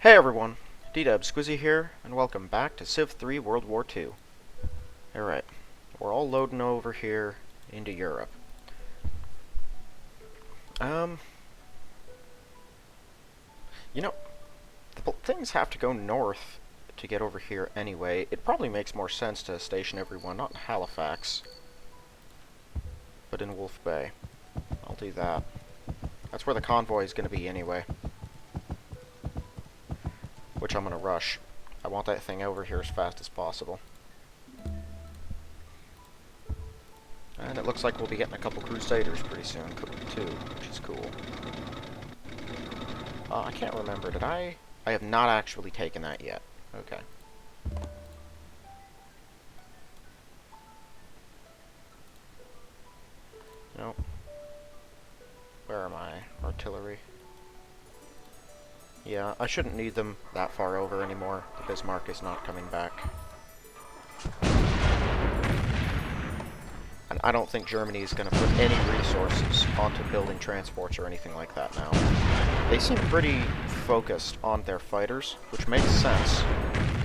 Hey everyone, D-Dub Squizzy here, and welcome back to Civ 3 World War II. Alright, we're all loading over here into Europe. Um, you know, things have to go north to get over here anyway. It probably makes more sense to station everyone not in Halifax, but in Wolf Bay. I'll do that. That's where the convoy is going to be anyway. Which I'm going to rush. I want that thing over here as fast as possible. And it looks like we'll be getting a couple Crusaders pretty soon, too, which is cool. I can't remember, did I? I have not actually taken that yet. Okay. Nope. Where are my artillery? Yeah, I shouldn't need them that far over anymore. The Bismarck is not coming back. And I don't think Germany is going to put any resources onto building transports or anything like that now. They seem pretty focused on their fighters, which makes sense.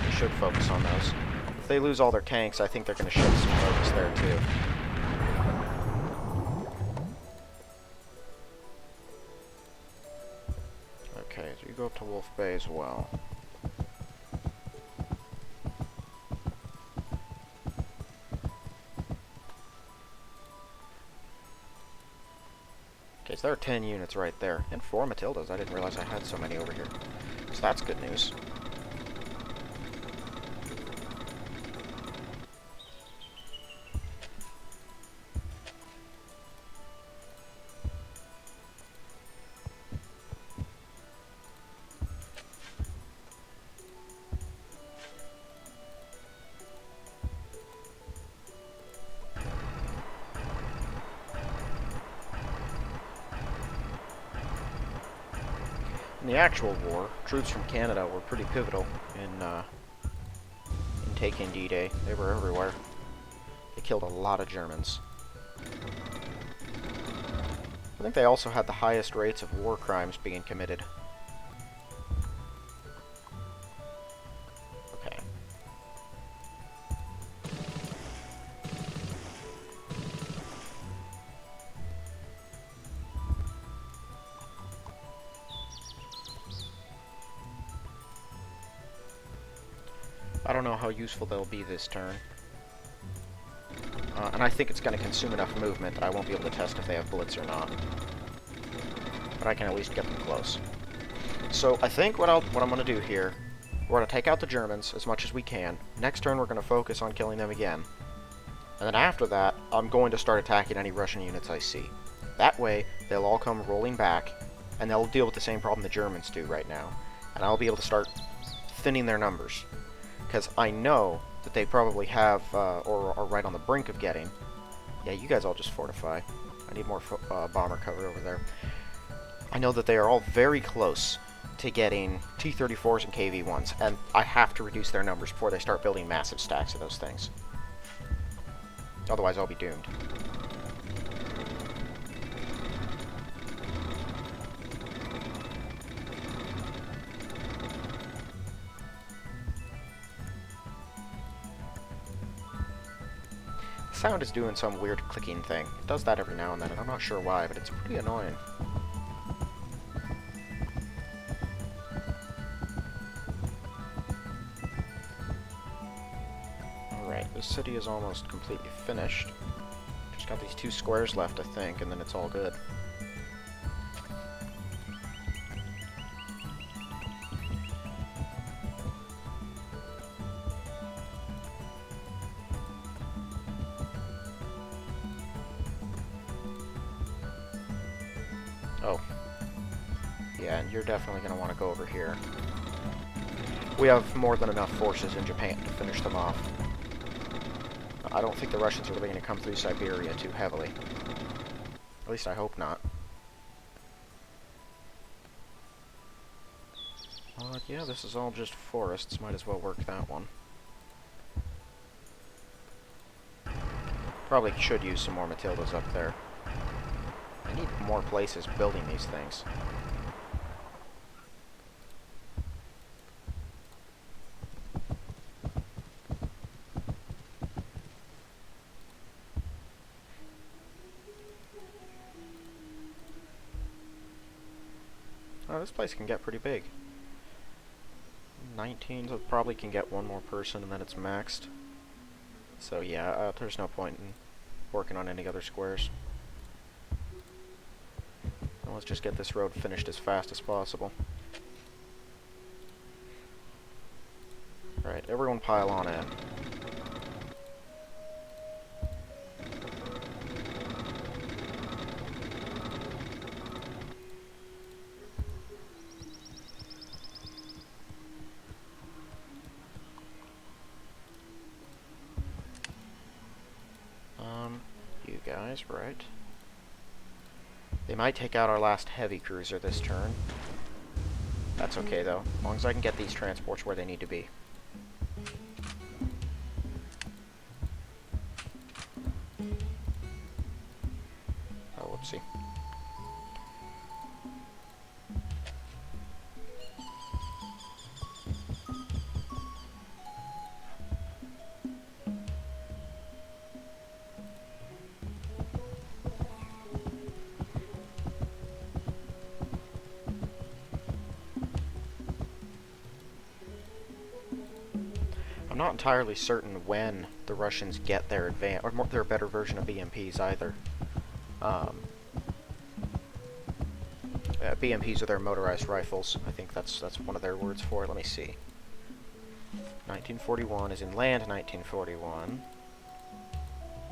They should focus on those. If they lose all their tanks, I think they're going to shift some focus there too. Okay, so you go up to Wolf Bay as well. Okay, so there are 10 units right there. And 4 Matildas. I didn't realize I had so many over here. So that's good news. In the actual war, troops from Canada were pretty pivotal in taking D-Day. They were everywhere. They killed a lot of Germans. I think they also had the highest rates of war crimes being committed. Okay. I don't know how useful they'll be this turn. And I think it's going to consume enough movement that I won't be able to test if they have bullets or not. But I can at least get them close. So I think what I'm going to do here, we're going to take out the Germans as much as we can. Next turn we're going to focus on killing them again. And then after that, I'm going to start attacking any Russian units I see. That way, they'll all come rolling back, and they'll deal with the same problem the Germans do right now. And I'll be able to start thinning their numbers. Because I know that they probably have, or are right on the brink of getting. Yeah, you guys all just fortify. I need more bomber cover over there. I know that they are all very close to getting T-34s and KV-1s, and I have to reduce their numbers before they start building massive stacks of those things. Otherwise, I'll be doomed. Sound is doing some weird clicking thing. It does that every now and then, and I'm not sure why, but it's pretty annoying. Alright, this city is almost completely finished. Just got these 2 squares left, I think, and then it's all good. Oh. Yeah, and you're definitely going to want to go over here. We have more than enough forces in Japan to finish them off. I don't think the Russians are really going to come through Siberia too heavily. At least I hope not. Yeah, this is all just forests. Might as well work that one. Probably should use some more Matildas up there. I need more places building these things. this place can get pretty big. 19, so probably can get one more person and then it's maxed. So yeah, there's no point in working on any other squares. And let's just get this road finished as fast as possible. Alright, everyone pile on in. You guys, right? They might take out our last heavy cruiser this turn. That's okay, though, as long as I can get these transports where they need to be. Oh, whoopsie. I'm not entirely certain when the Russians get their their better version of BMPs either. BMPs are their motorized rifles. I think that's one of their words for it. Let me see. 1941 is in land. 1941.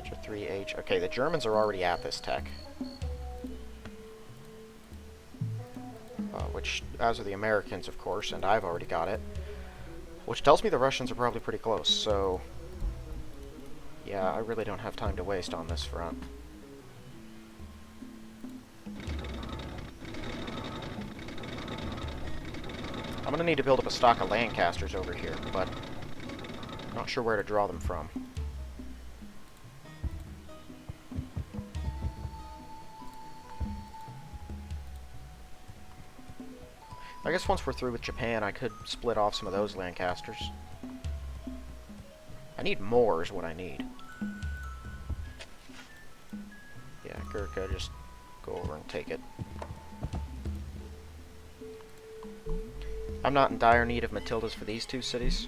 H3H. Okay, the Germans are already at this tech. Which, as are the Americans, of course, and I've already got it. Which tells me the Russians are probably pretty close, so... yeah, I really don't have time to waste on this front. I'm gonna need to build up a stock of Lancasters over here, but... not sure where to draw them from. I guess once we're through with Japan, I could split off some of those Lancasters. I need more is what I need. Yeah, Gurkha, just go over and take it. I'm not in dire need of Matildas for these two cities.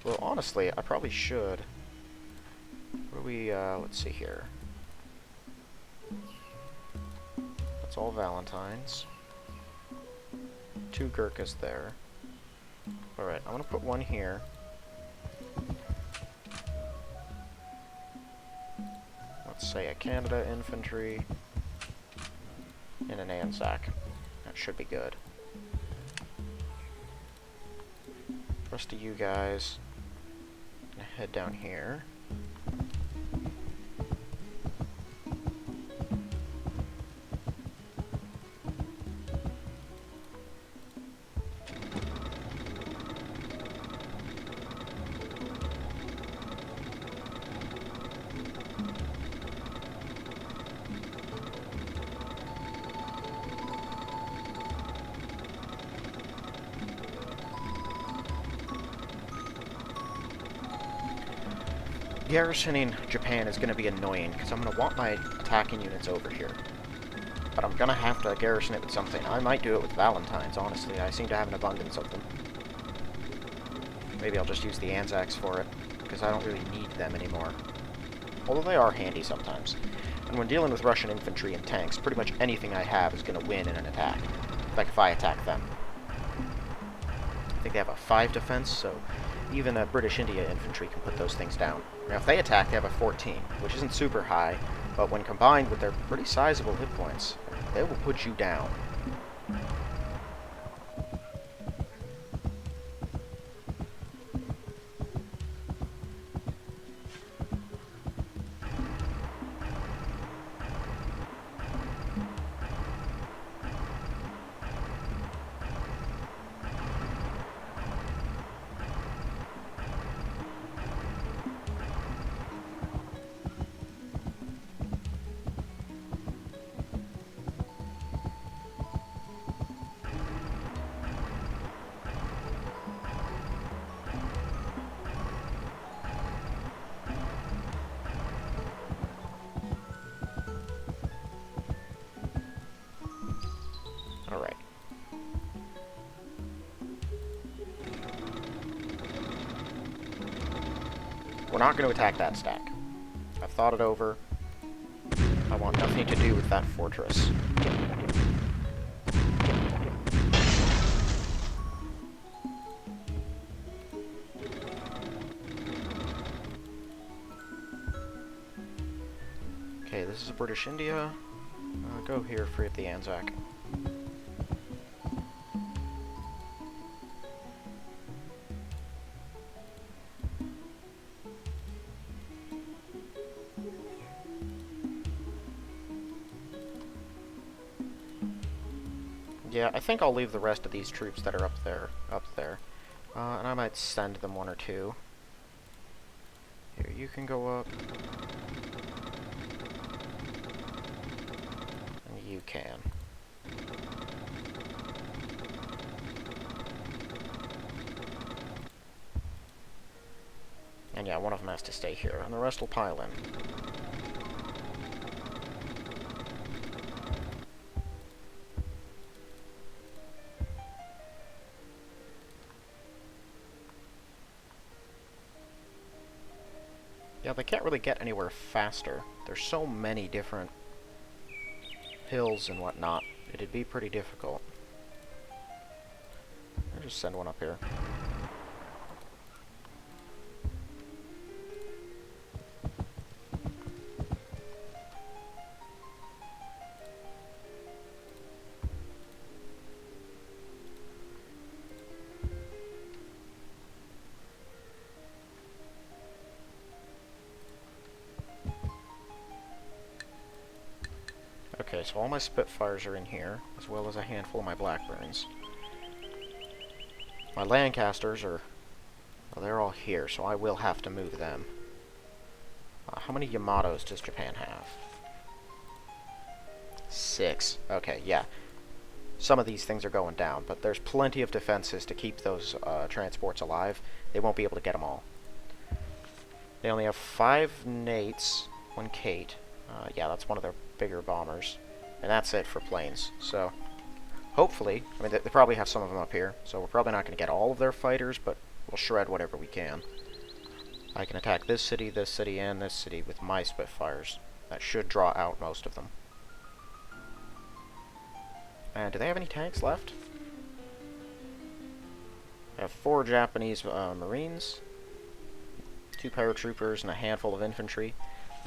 Well, honestly, I probably should. What do we, let's see here. That's all Valentines. 2 Gurkhas there. Alright, I'm gonna put one here. Let's say a Canada infantry and an Anzac. That should be good. The rest of you guys, gonna head down here. Garrisoning Japan is going to be annoying, because I'm going to want my attacking units over here. But I'm going to have to garrison it with something. I might do it with Valentines, honestly. I seem to have an abundance of them. Maybe I'll just use the Anzacs for it, because I don't really need them anymore. Although they are handy sometimes. And when dealing with Russian infantry and tanks, pretty much anything I have is going to win in an attack. Like if I attack them. I think they have a 5 defense, so even a British India infantry can put those things down. Now if they attack, they have a 14, which isn't super high, but when combined with their pretty sizable hit points, they will put you down. we're not going to attack that stack. I've thought it over. I want nothing to do with that fortress. Okay, this is British India. Go here, free up the Anzac. Yeah, I think I'll leave the rest of these troops that are up there. And I might send them one or two. Here, you can go up. And you can. And yeah, one of them has to stay here, and the rest will pile in. Yeah, they can't really get anywhere faster. There's so many different hills and whatnot. It'd be pretty difficult. I'll just send one up here. Okay, so all my Spitfires are in here, as well as a handful of my Blackburns. My Lancasters are... well, they're all here, so I will have to move them. How many Yamatos does Japan have? 6. Okay, yeah. Some of these things are going down, but there's plenty of defenses to keep those transports alive. They won't be able to get them all. They only have 5 Nates, 1 Kate. Yeah, that's one of their bigger bombers. And that's it for planes. So, hopefully, I mean, they probably have some of them up here, so we're probably not going to get all of their fighters, but we'll shred whatever we can. I can attack this city, and this city with my Spitfires. That should draw out most of them. And do they have any tanks left? I have 4 Japanese Marines, 2 paratroopers, and a handful of infantry.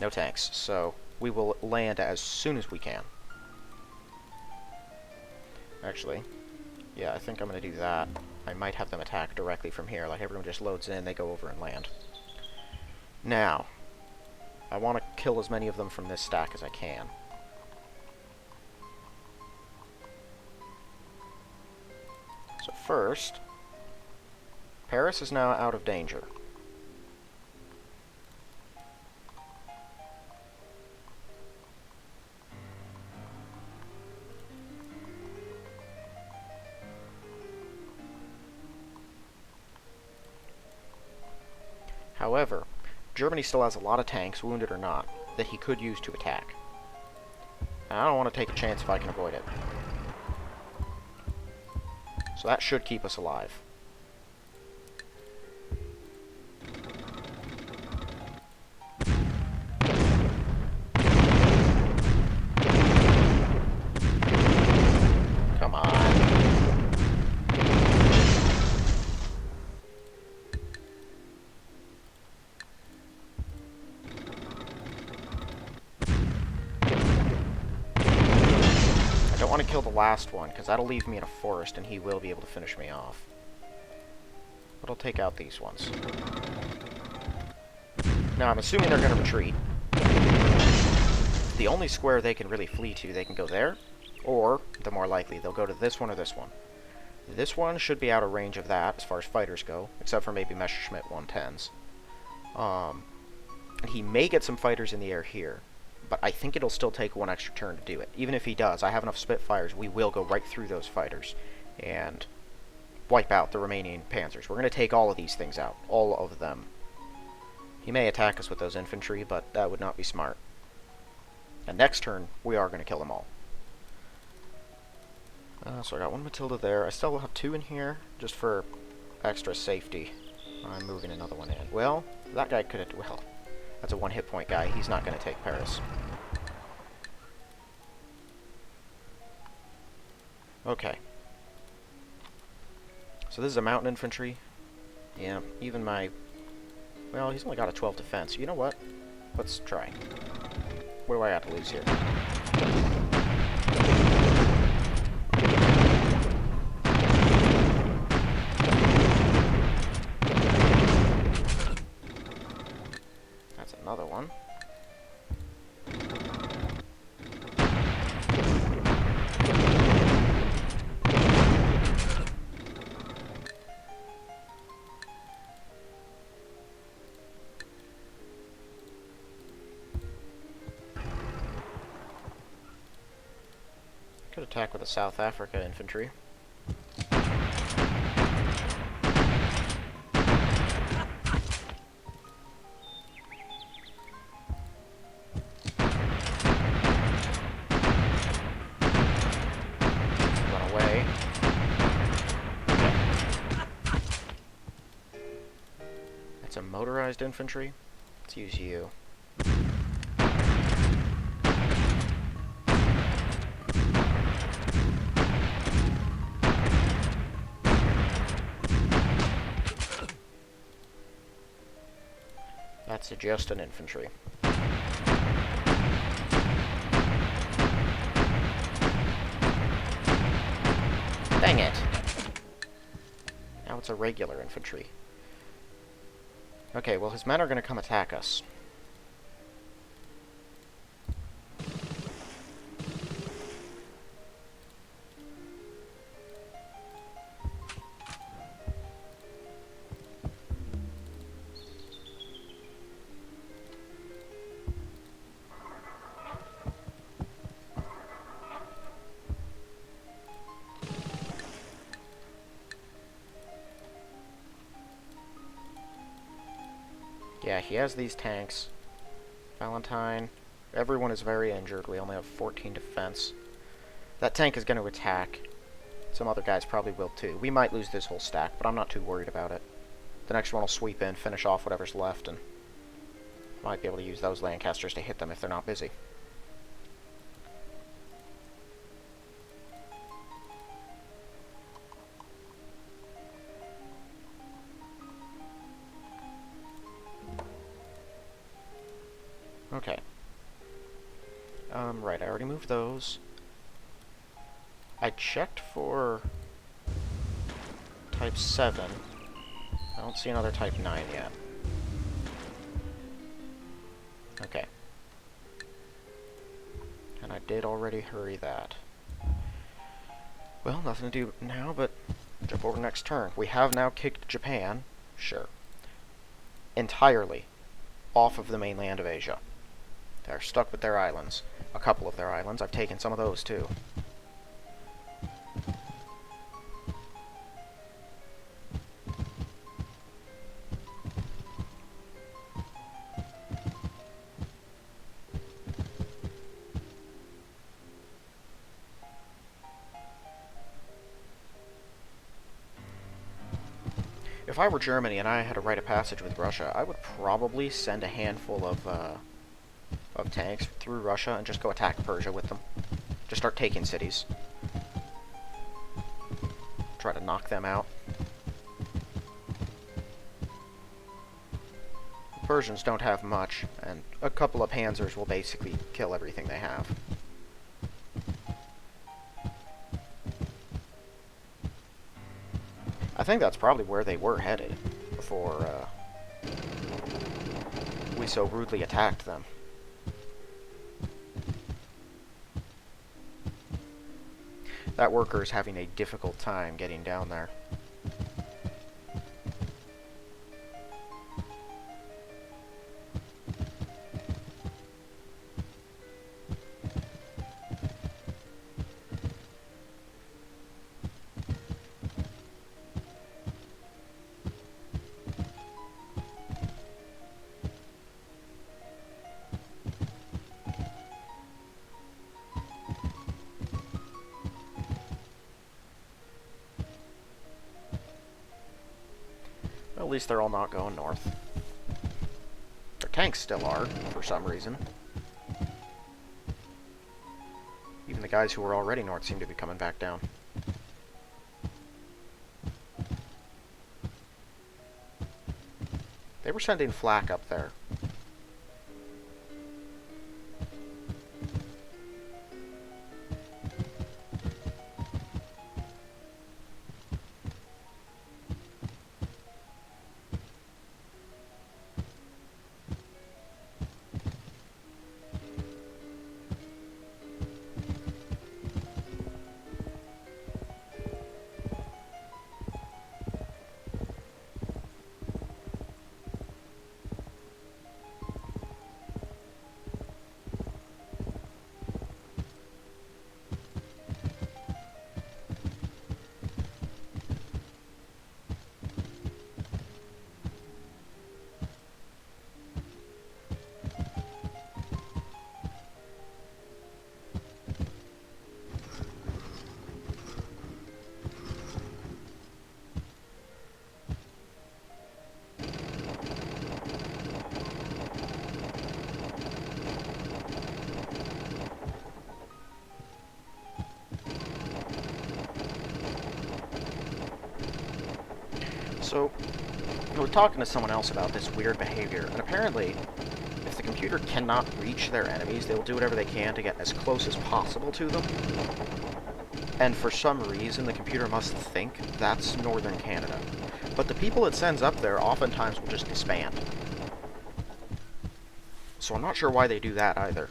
No tanks, so we will land as soon as we can. Actually, yeah, I think I'm going to do that. I might have them attack directly from here. Like, everyone just loads in, they go over and land. Now, I want to kill as many of them from this stack as I can. So first, Paris is now out of danger. However, Germany still has a lot of tanks, wounded or not, that he could use to attack. And I don't want to take a chance if I can avoid it. So that should keep us alive. Come on. I don't want to kill the last one, because that'll leave me in a forest, and he will be able to finish me off. But I'll take out these ones. Now, I'm assuming they're going to retreat. The only square they can really flee to, they can go there, or, the more likely, they'll go to this one or this one. This one should be out of range of that, as far as fighters go, except for maybe Messerschmitt 110s. And he may get some fighters in the air here, but I think it'll still take 1 extra turn to do it. Even if he does, I have enough Spitfires, we will go right through those fighters and wipe out the remaining panzers. We're going to take all of these things out. All of them. He may attack us with those infantry, but that would not be smart. And next turn, we are going to kill them all. So I got 1 Matilda there. I still have 2 in here, just for extra safety. I'm moving another one in. Well, that guy could have... Well, that's a one hit point guy. He's not going to take Paris. Okay. So this is a mountain infantry. Yeah, even my... Well, he's only got a 12 defense. You know what? Let's try. What do I have to lose here? That's another one. Could attack with the South Africa infantry. Run away. Okay. That's a motorized infantry. Let's use you. That's just an infantry. Dang it! Now it's a regular infantry. Okay, well his men are going to come attack us. Yeah, he has these tanks. Valentine. Everyone is very injured. We only have 14 defense. That tank is going to attack. Some other guys probably will too. We might lose this whole stack, but I'm not too worried about it. The next one will sweep in, finish off whatever's left, and might be able to use those Lancasters to hit them if they're not busy. Okay. Right, I already moved those. I checked for Type 7. I don't see another Type 9 yet. Okay. And I did already hurry that. Well, nothing to do now, but jump over next turn. We have now kicked Japan, sure, entirely off of the mainland of Asia. They're stuck with their islands. A couple of their islands. I've taken some of those, too. If I were Germany and I had a rite of passage with Russia, I would probably send a handful of tanks through Russia and just go attack Persia with them. Just start taking cities. Try to knock them out. The Persians don't have much, and a couple of panzers will basically kill everything they have. I think that's probably where they were headed before we so rudely attacked them. That worker is having a difficult time getting down there. least they're all not going north. Their tanks still are, for some reason. Even the guys who were already north seem to be coming back down. They were sending flak up there. So, I was talking to someone else about this weird behavior, and apparently, if the computer cannot reach their enemies, they will do whatever they can to get as close as possible to them. And for some reason, the computer must think that's northern Canada. But the people it sends up there oftentimes will just disband. So I'm not sure why they do that either.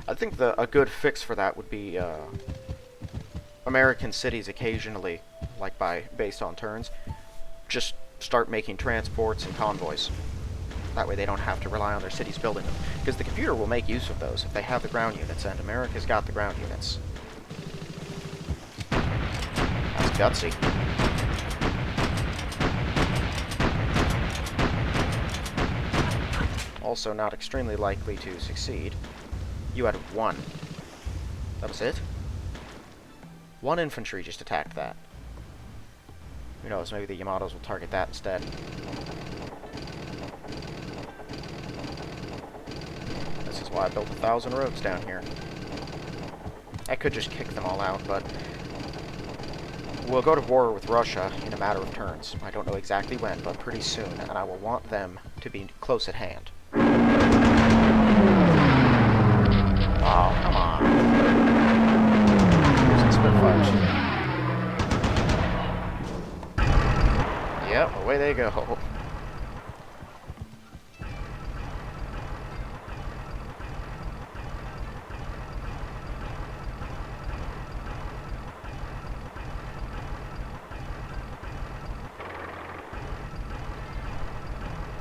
I think a good fix for that would be American cities occasionally, like based on turns, just start making transports and convoys. That way they don't have to rely on their cities building them. Because the computer will make use of those if they have the ground units, and America's got the ground units. That's gutsy. Also not extremely likely to succeed. You had one. That was it? One infantry just attacked that. Who knows, maybe the Yamatos will target that instead. This is why I built 1,000 roads down here. I could just kick them all out, but we'll go to war with Russia in a matter of turns. I don't know exactly when, but pretty soon, and I will want them to be close at hand. Oh, come on. Using Spitfires here. Yep, away they go.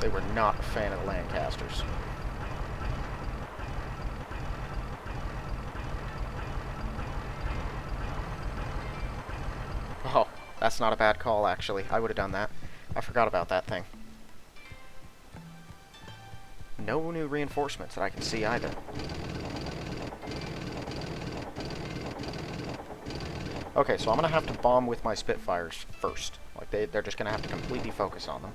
They were not a fan of the Lancasters. Oh, that's not a bad call, actually. I would have done that. I forgot about that thing. No new reinforcements that I can see either. Okay, so I'm gonna have to bomb with my Spitfires first. Like, they're just gonna have to completely focus on them.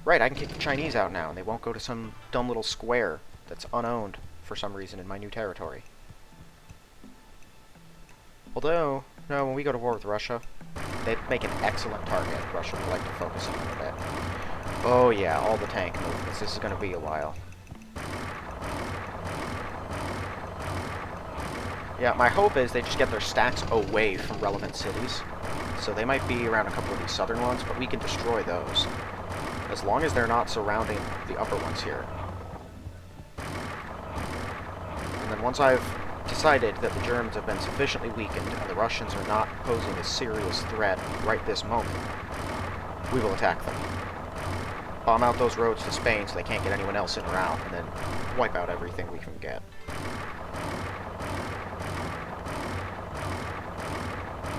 Right, I can kick the Chinese out now, and they won't go to some dumb little square that's unowned for some reason in my new territory. Although, no, when we go to war with Russia, they make an excellent target. Russia would like to focus on it a bit. Oh yeah, all the tank movements. This is going to be a while. Yeah, my hope is they just get their stacks away from relevant cities. So they might be around a couple of these southern ones, but we can destroy those. As long as they're not surrounding the upper ones here. And then once I've decided that the Germans have been sufficiently weakened and the Russians are not posing a serious threat right this moment, we will attack them. Bomb out those roads to Spain so they can't get anyone else in or out, and then wipe out everything we can get.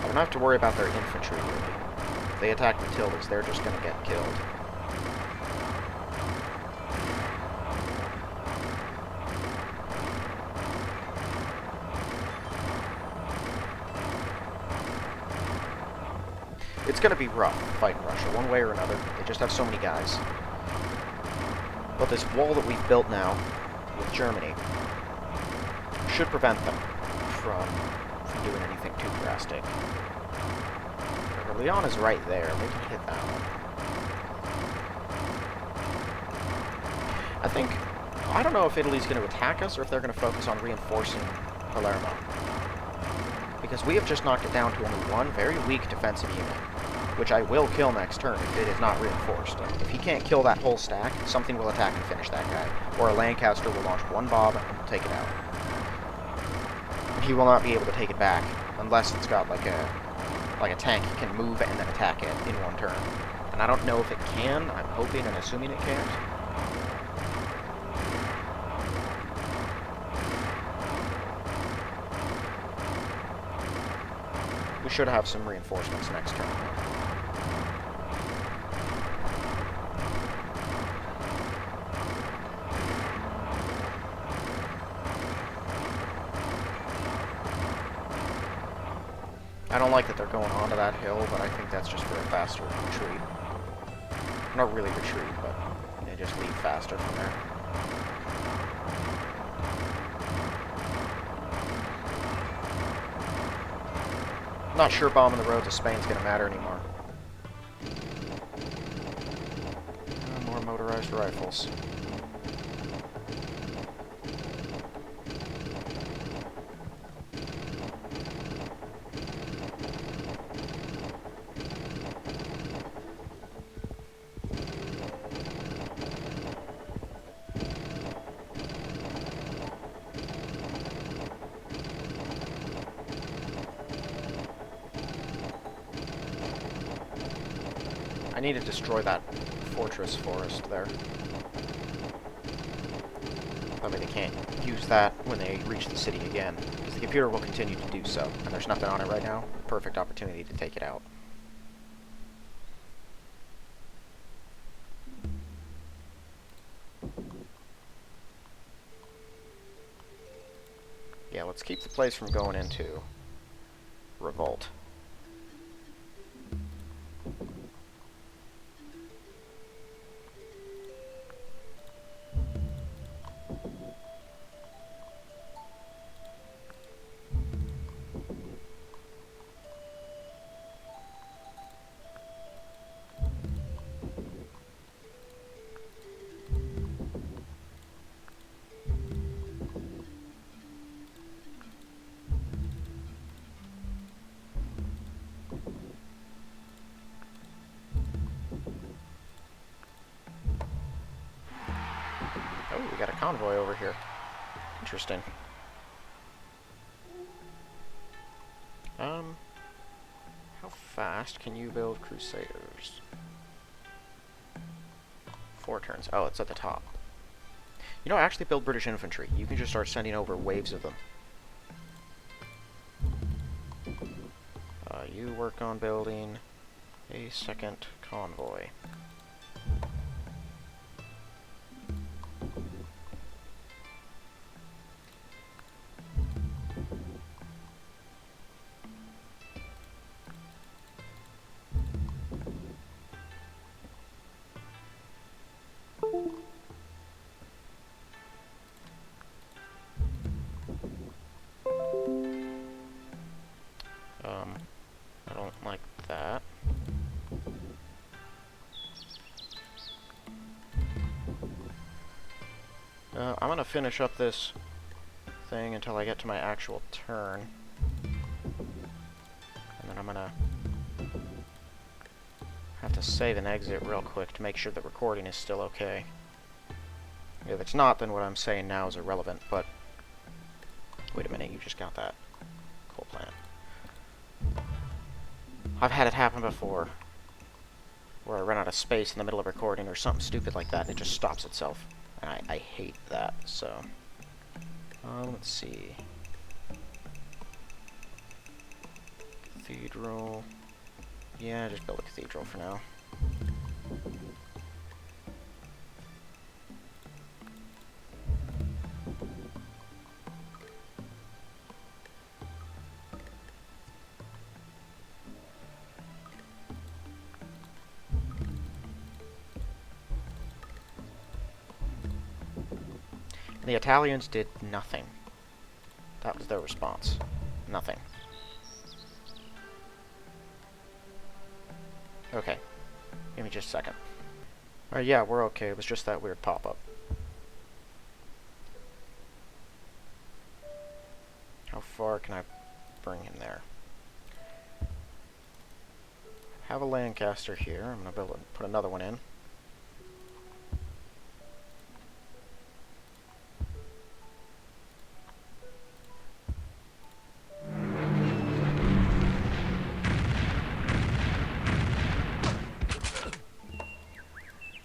I don't have to worry about their infantry, really. If they attack Matildas, they're just going to get killed. It's going to be rough fighting Russia, one way or another. They just have so many guys. But this wall that we've built now with Germany should prevent them from doing anything too drastic. Leon is right there. They can hit that one. I don't know if Italy's going to attack us or if they're going to focus on reinforcing Palermo. Because we have just knocked it down to only one very weak defensive unit, which I will kill next turn if it is not reinforced. If he can't kill that whole stack, something will attack and finish that guy. Or a Lancaster will launch one bomb and will take it out. He will not be able to take it back unless it's got like a tank can move and then attack it in one turn. And I don't know if it can. I'm hoping and assuming it can't. We should have some reinforcements next turn. I don't like that they're going onto that hill, but I think that's just for a faster retreat. Not really retreat, but they just leave faster from there. Not sure bombing the roads of Spain's going to matter anymore. More motorized rifles. I need to destroy that fortress forest there. That way they can't use that when they reach the city again, because the computer will continue to do so, and there's nothing on it right now. Perfect opportunity to take it out. Yeah, let's keep the place from going into revolt. Oh, we got a convoy over here. Interesting. How fast can you build Crusaders? 4 turns. Oh, it's at the top. You know, actually build British infantry. You can just start sending over waves of them. You work on building a second convoy. I don't like that. I'm gonna finish up this thing until I get to my actual turn. And then I'm gonna have to save and exit real quick to make sure the recording is still okay. If it's not, then what I'm saying now is irrelevant, but... Wait a minute, you just got that coal plant. I've had it happen before, where I run out of space in the middle of recording or something stupid like that, and it just stops itself. And I hate that, so... let's see... Cathedral... Yeah, just build a cathedral for now. And the Italians did nothing. That was their response. Nothing. Okay. Give me just a second. Alright, yeah, we're okay. It was just that weird pop-up. How far can I bring him there? Have a Lancaster here. I'm going to be able to put another one in.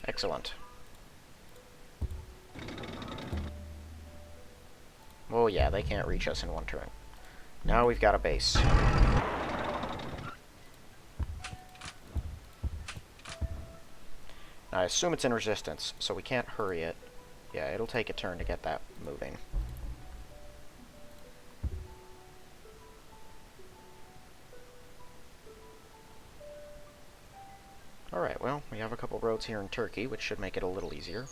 Excellent. Oh yeah, they can't reach us in one turn. Now we've got a base. Now I assume it's in resistance, so we can't hurry it. Yeah, it'll take a turn to get that moving. Alright, well, we have a couple roads here in Turkey, which should make it a little easier.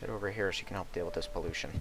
Head over here so you can help deal with this pollution.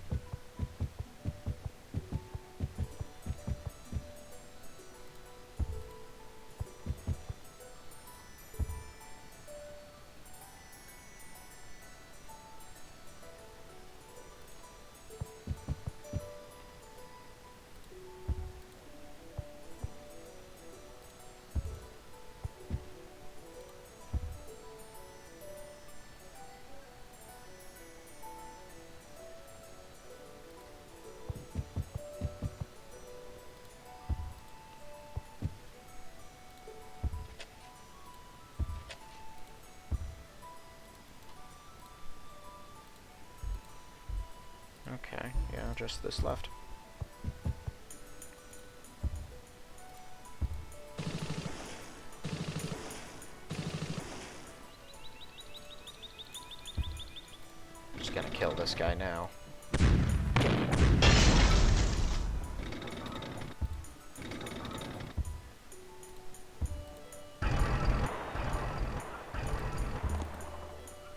Okay, yeah, just this left. Just gonna kill this guy now. I'm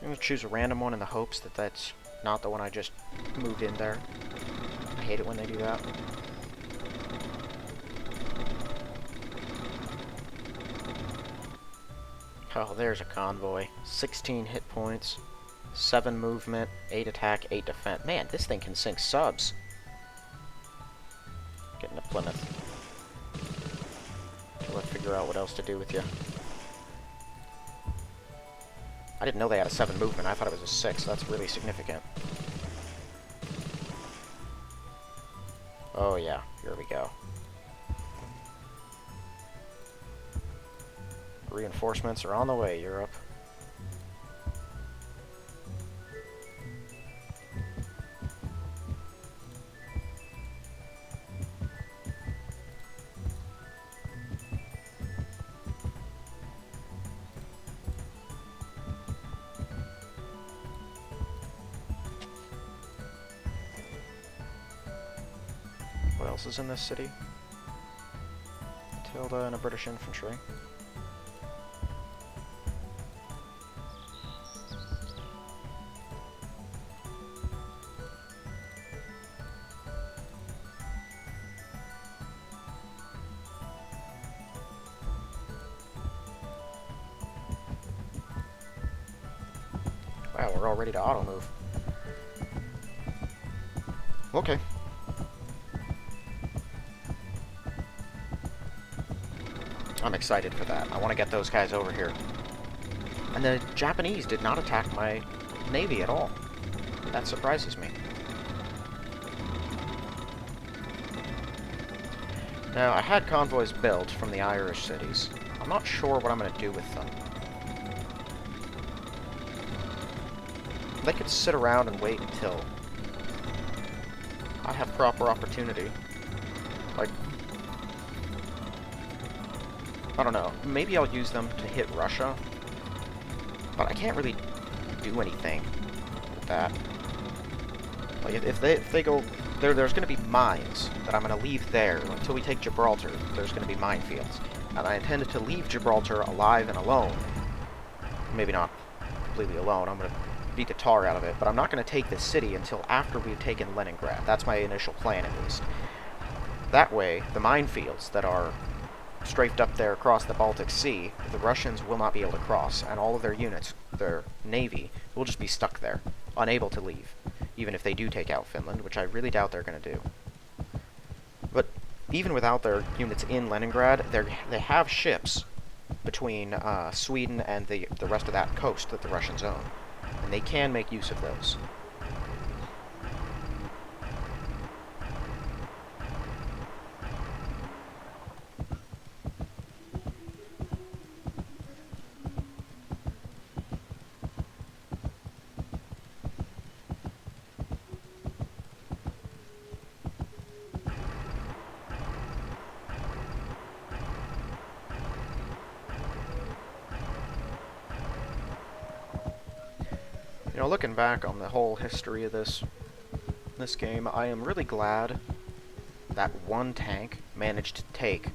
gonna choose a random one in the hopes that that's not the one I just moved in there. I hate it when they do that. Oh, there's a convoy. 16 hit points, 7 movement, 8 attack, 8 defense. Man, this thing can sink subs. Getting to Plymouth. So let's figure out what else to do with you. I didn't know they had a 7 movement. I thought it was a 6. That's really significant. Oh yeah, here we go. Reinforcements are on the way, Europe. What else is in this city? Tilda and a British infantry. Wow, we're all ready to auto-move. Okay. I'm excited for that. I want to get those guys over here. And the Japanese did not attack my navy at all. That surprises me. Now, I had convoys built from the Irish cities. I'm not sure what I'm going to do with them. They could sit around and wait until I have proper opportunity. Like, I don't know. Maybe I'll use them to hit Russia. But I can't really do anything with that. Like, if they go... There's going to be mines that I'm going to leave there. Until we take Gibraltar, there's going to be minefields. And I intended to leave Gibraltar alive and alone. Maybe not completely alone. I'm going to beat the tar out of it, but I'm not going to take the city until after we've taken Leningrad. That's my initial plan, at least. That way, the minefields that are strafed up there across the Baltic Sea, the Russians will not be able to cross, and all of their units, their navy, will just be stuck there, unable to leave, even if they do take out Finland, which I really doubt they're going to do. But even without their units in Leningrad, they have ships between Sweden and the rest of that coast that the Russians own, and they can make use of those. You know, looking back on the whole history of this game, I am really glad that one tank managed to take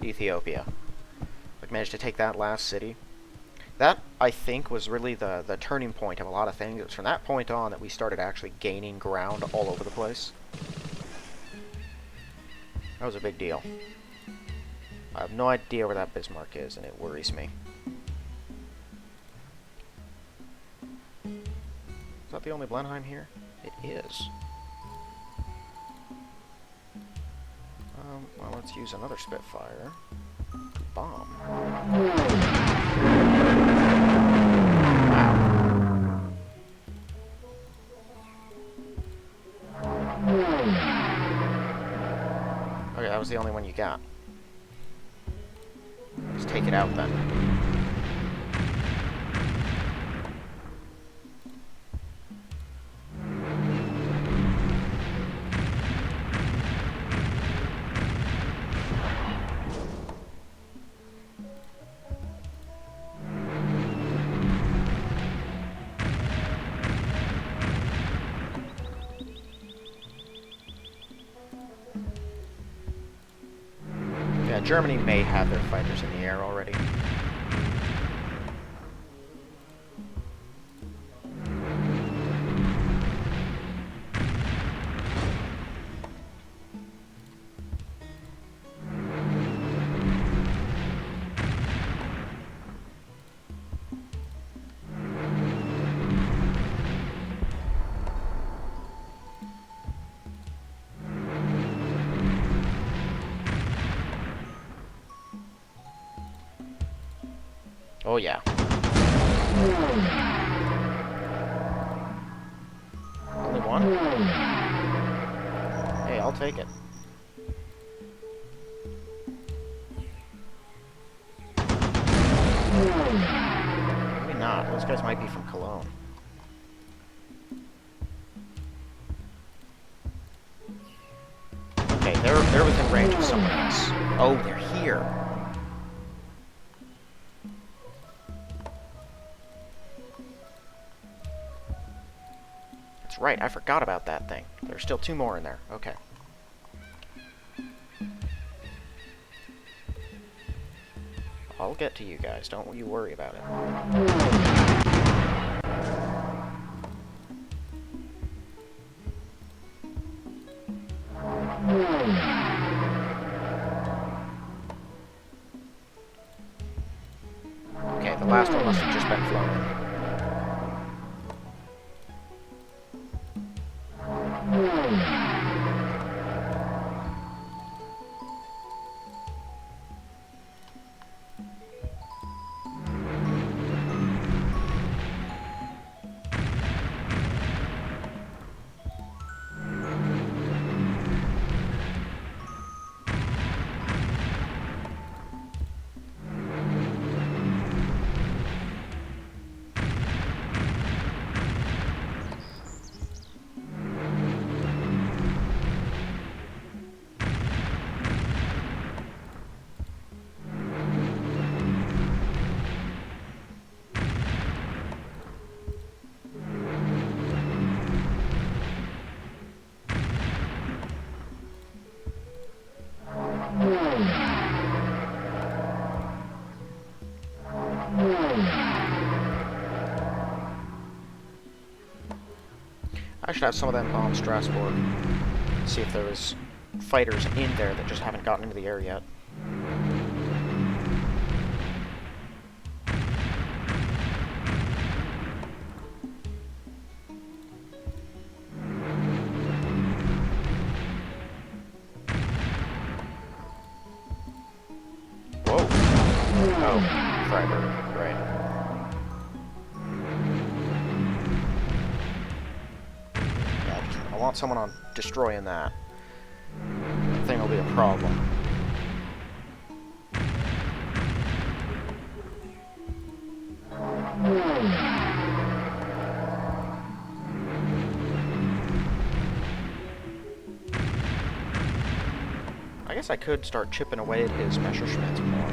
Ethiopia. Like, managed to take that last city. That, I think, was really the turning point of a lot of things. It was from that point on that we started actually gaining ground all over the place. That was a big deal. I have no idea where that Bismarck is, and it worries me. Is that the only Blenheim here? It is. Well, let's use another Spitfire to bomb. Wow. Okay, that was the only one you got. Let's take it out then. Yeah, Germany may have their fighters in the air already. Oh yeah. Only one? Hey, I'll take it. Maybe not. Those guys might be from Cologne. Okay, they're within range of someone else. Oh, they're here. That's right, I forgot about that thing. There's still two more in there. Okay. I'll get to you guys. Don't you worry about it. Okay, the last one must have just been flown in. I should have some of them bomb Strasbourg. See if there was fighters in there that just haven't gotten into the air yet. Whoa! Oh, Freiburg, right. Yeah, I want someone on destroying that. That thing will be a problem. I guess I could start chipping away at his Messerschmitts more.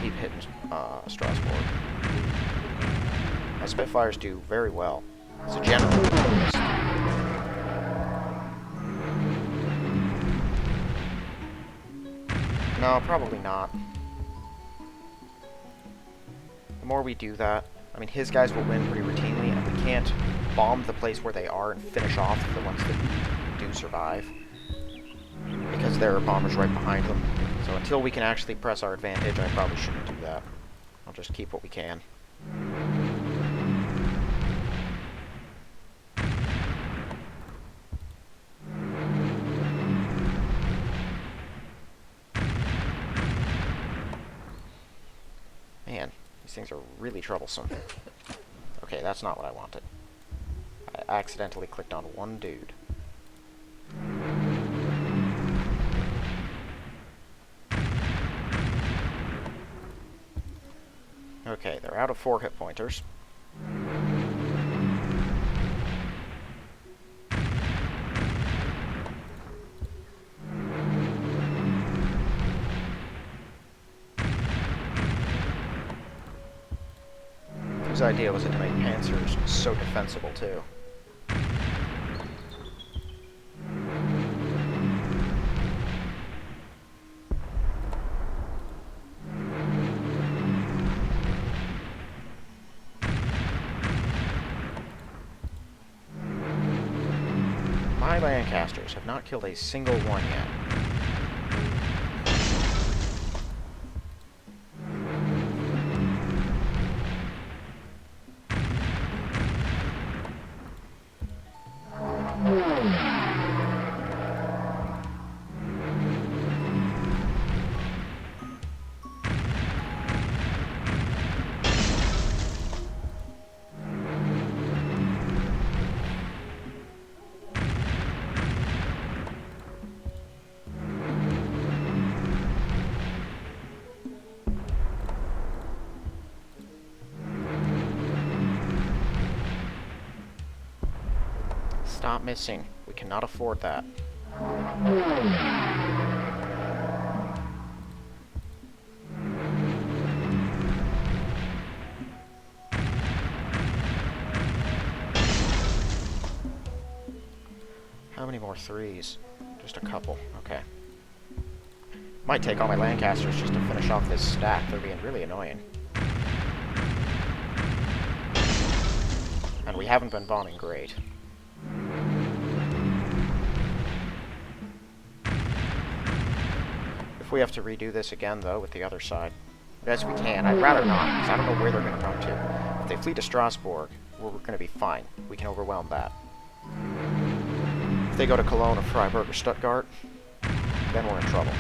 Keep hitting Strasbourg. My Spitfires do very well. It's a general. No, probably not. The more we do that, I mean, his guys will win pretty routinely, and we can't bomb the place where they are and finish off the ones that do survive, because there are bombers right behind them. So until we can actually press our advantage, I probably shouldn't do that. I'll just keep what we can. Man, these things are really troublesome. Okay, that's not what I wanted. I accidentally clicked on one dude. Okay, they're out of 4 hit pointers. Whose idea was it to make Panzers so defensible, too? My Lancasters have not killed a single one yet. Stop missing. We cannot afford that. How many more 3s? Just a couple. Okay. Might take all my Lancasters just to finish off this stack. They're being really annoying. And we haven't been bombing great. If we have to redo this again, though, with the other side, yes, we can. I'd rather not, because I don't know where they're going to run to. If they flee to Strasbourg, we're going to be fine. We can overwhelm that. If they go to Cologne or Freiburg or Stuttgart, then we're in trouble.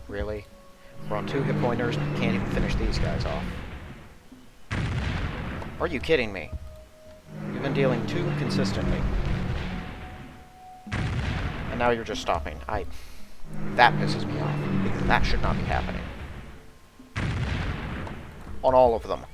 Really? We're on 2 hit pointers and we can't even finish these guys off. Are you kidding me? You've been dealing 2 consistently. And now you're just stopping. That pisses me off, because that should not be happening. On all of them.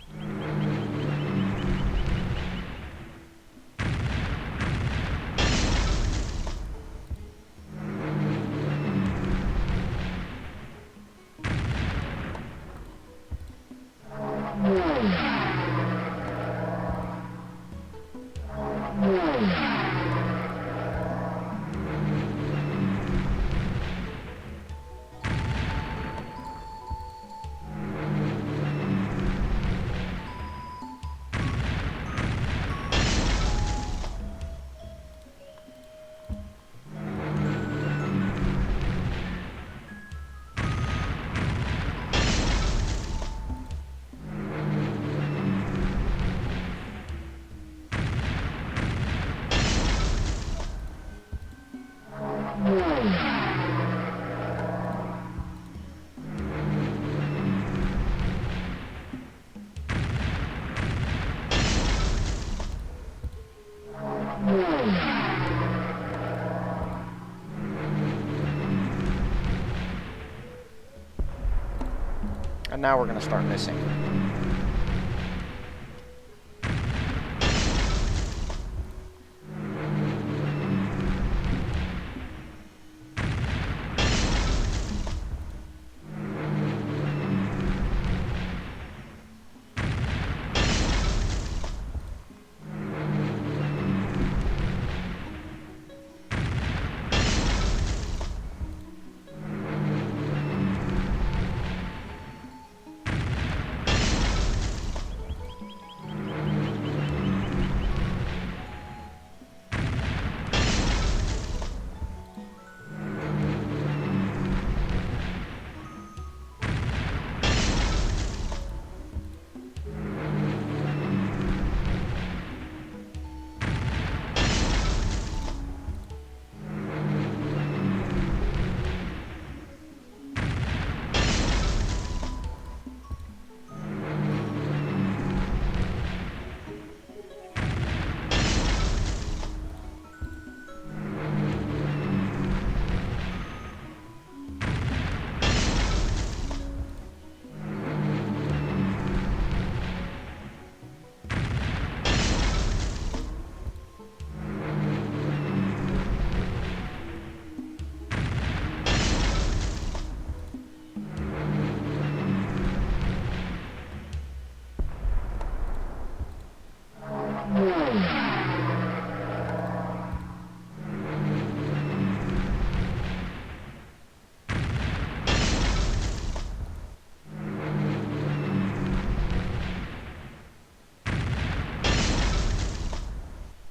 now we're going to start missing.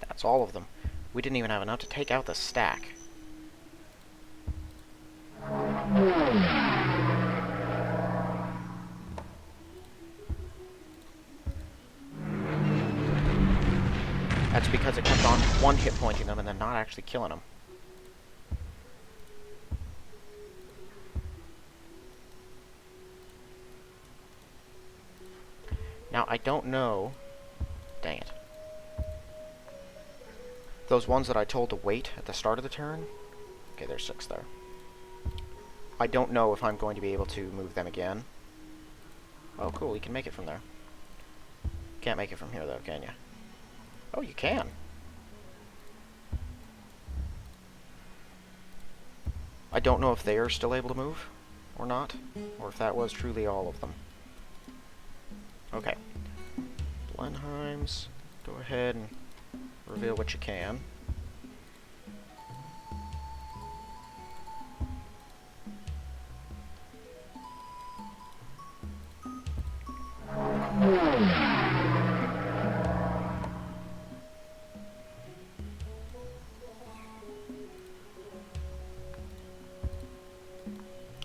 That's all of them. We didn't even have enough to take out the stack. That's because it kept on one hit pointing them and then not actually killing them. Now, I don't know... Dang it. Those ones that I told to wait at the start of the turn... Okay, there's 6 there. I don't know if I'm going to be able to move them again. Oh, cool, you can make it from there. Can't make it from here, though, can you? Oh, you can. I don't know if they are still able to move, or not, or if that was truly all of them. Okay. Blenheims, go ahead and reveal what you can.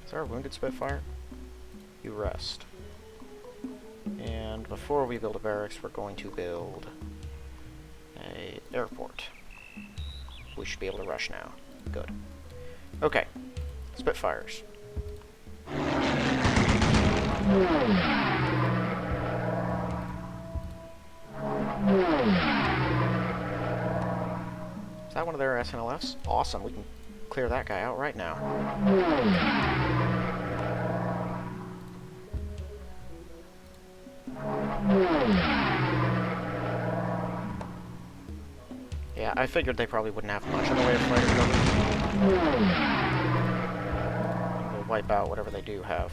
Is there a wounded Spitfire? You rest. And before we build a barracks, we're going to build a airport. We should be able to rush now. Good. Okay. Spitfires. Is that one of their SNLFs? Awesome. We can clear that guy out right now. Yeah, I figured they probably wouldn't have much in the way of fighter cover. We'll wipe out whatever they do have.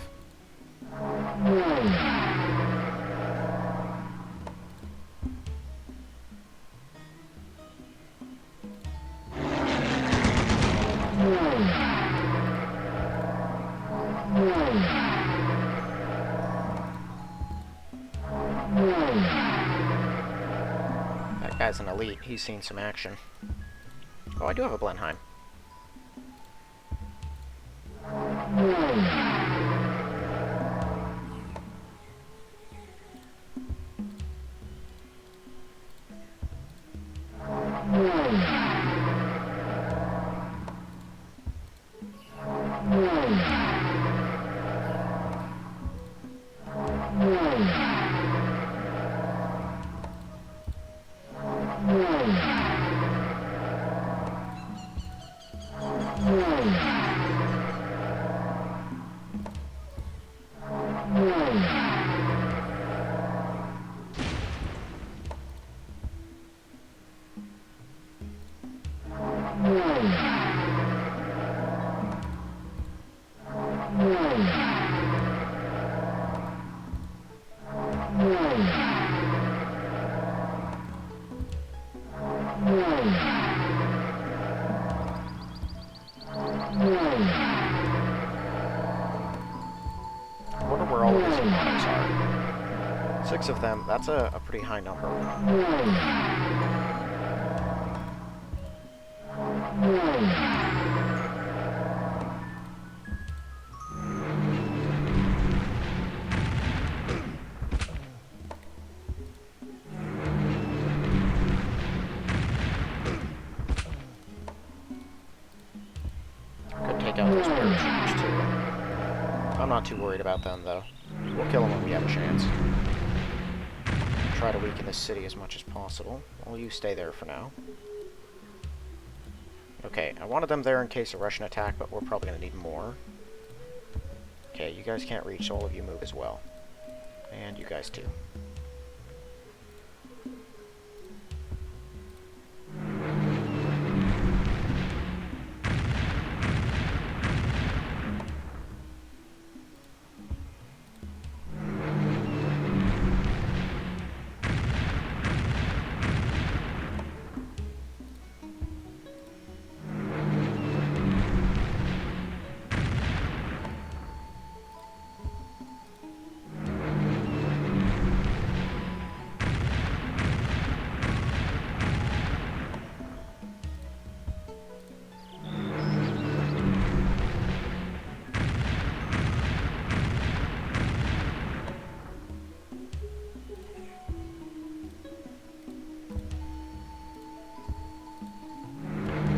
That guy's an elite. He's seen some action. Oh, I do have a Blenheim. 6 of them, that's a pretty high number. Could take out those paratroopers too. I'm not too worried about them though. We'll kill them when we have a chance. Try to weaken this city as much as possible. Well, you stay there for now. Okay, I wanted them there in case of Russian attack, but we're probably going to need more. Okay, you guys can't reach, so all of you move as well. And you guys too.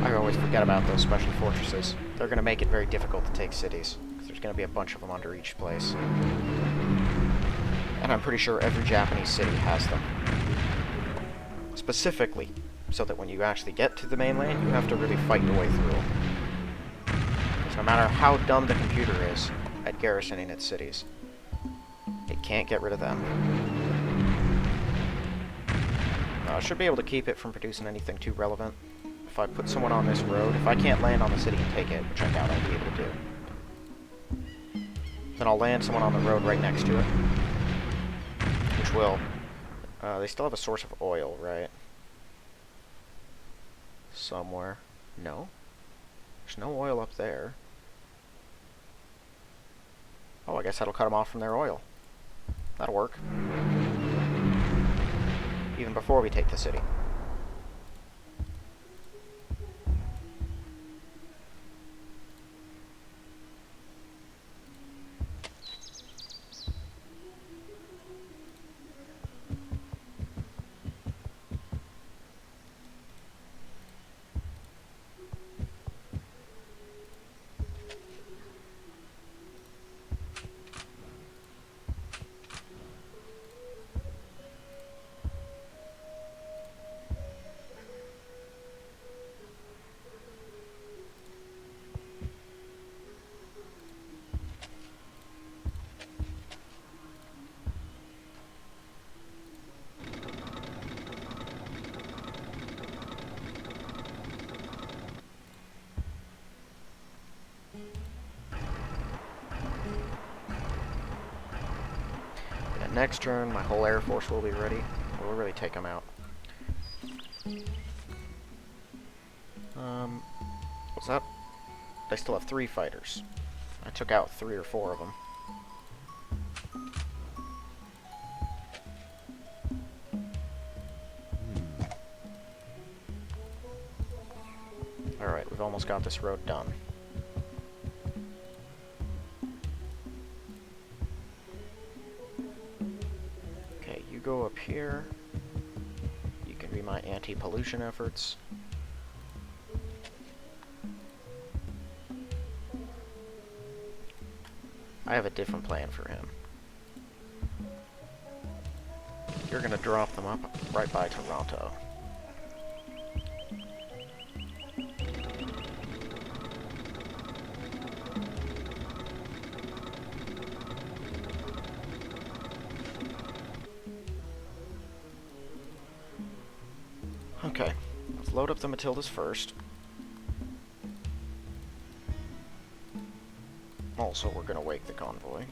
I always forget about those special fortresses. They're going to make it very difficult to take cities, because there's going to be a bunch of them under each place. And I'm pretty sure every Japanese city has them. Specifically, so that when you actually get to the mainland, you have to really fight your way through them. Because no matter how dumb the computer is at garrisoning its cities, it can't get rid of them. I should be able to keep it from producing anything too relevant. If I put someone on this road, if I can't land on the city and take it, which I doubt I'll be able to do, then I'll land someone on the road right next to it. Which will. They still have a source of oil, right? Somewhere. No. There's no oil up there. Oh, I guess that'll cut them off from their oil. That'll work. Even before we take the city. Next turn, my whole Air Force will be ready. We'll really take them out. What's up? They still have 3 fighters. I took out 3 or 4 of them. Alright, we've almost got this road done. Go up here. You can be my anti-pollution efforts. I have a different plan for him. You're gonna drop them up right by Toronto. Okay, let's load up the Matildas first. Also, we're gonna wake the convoy.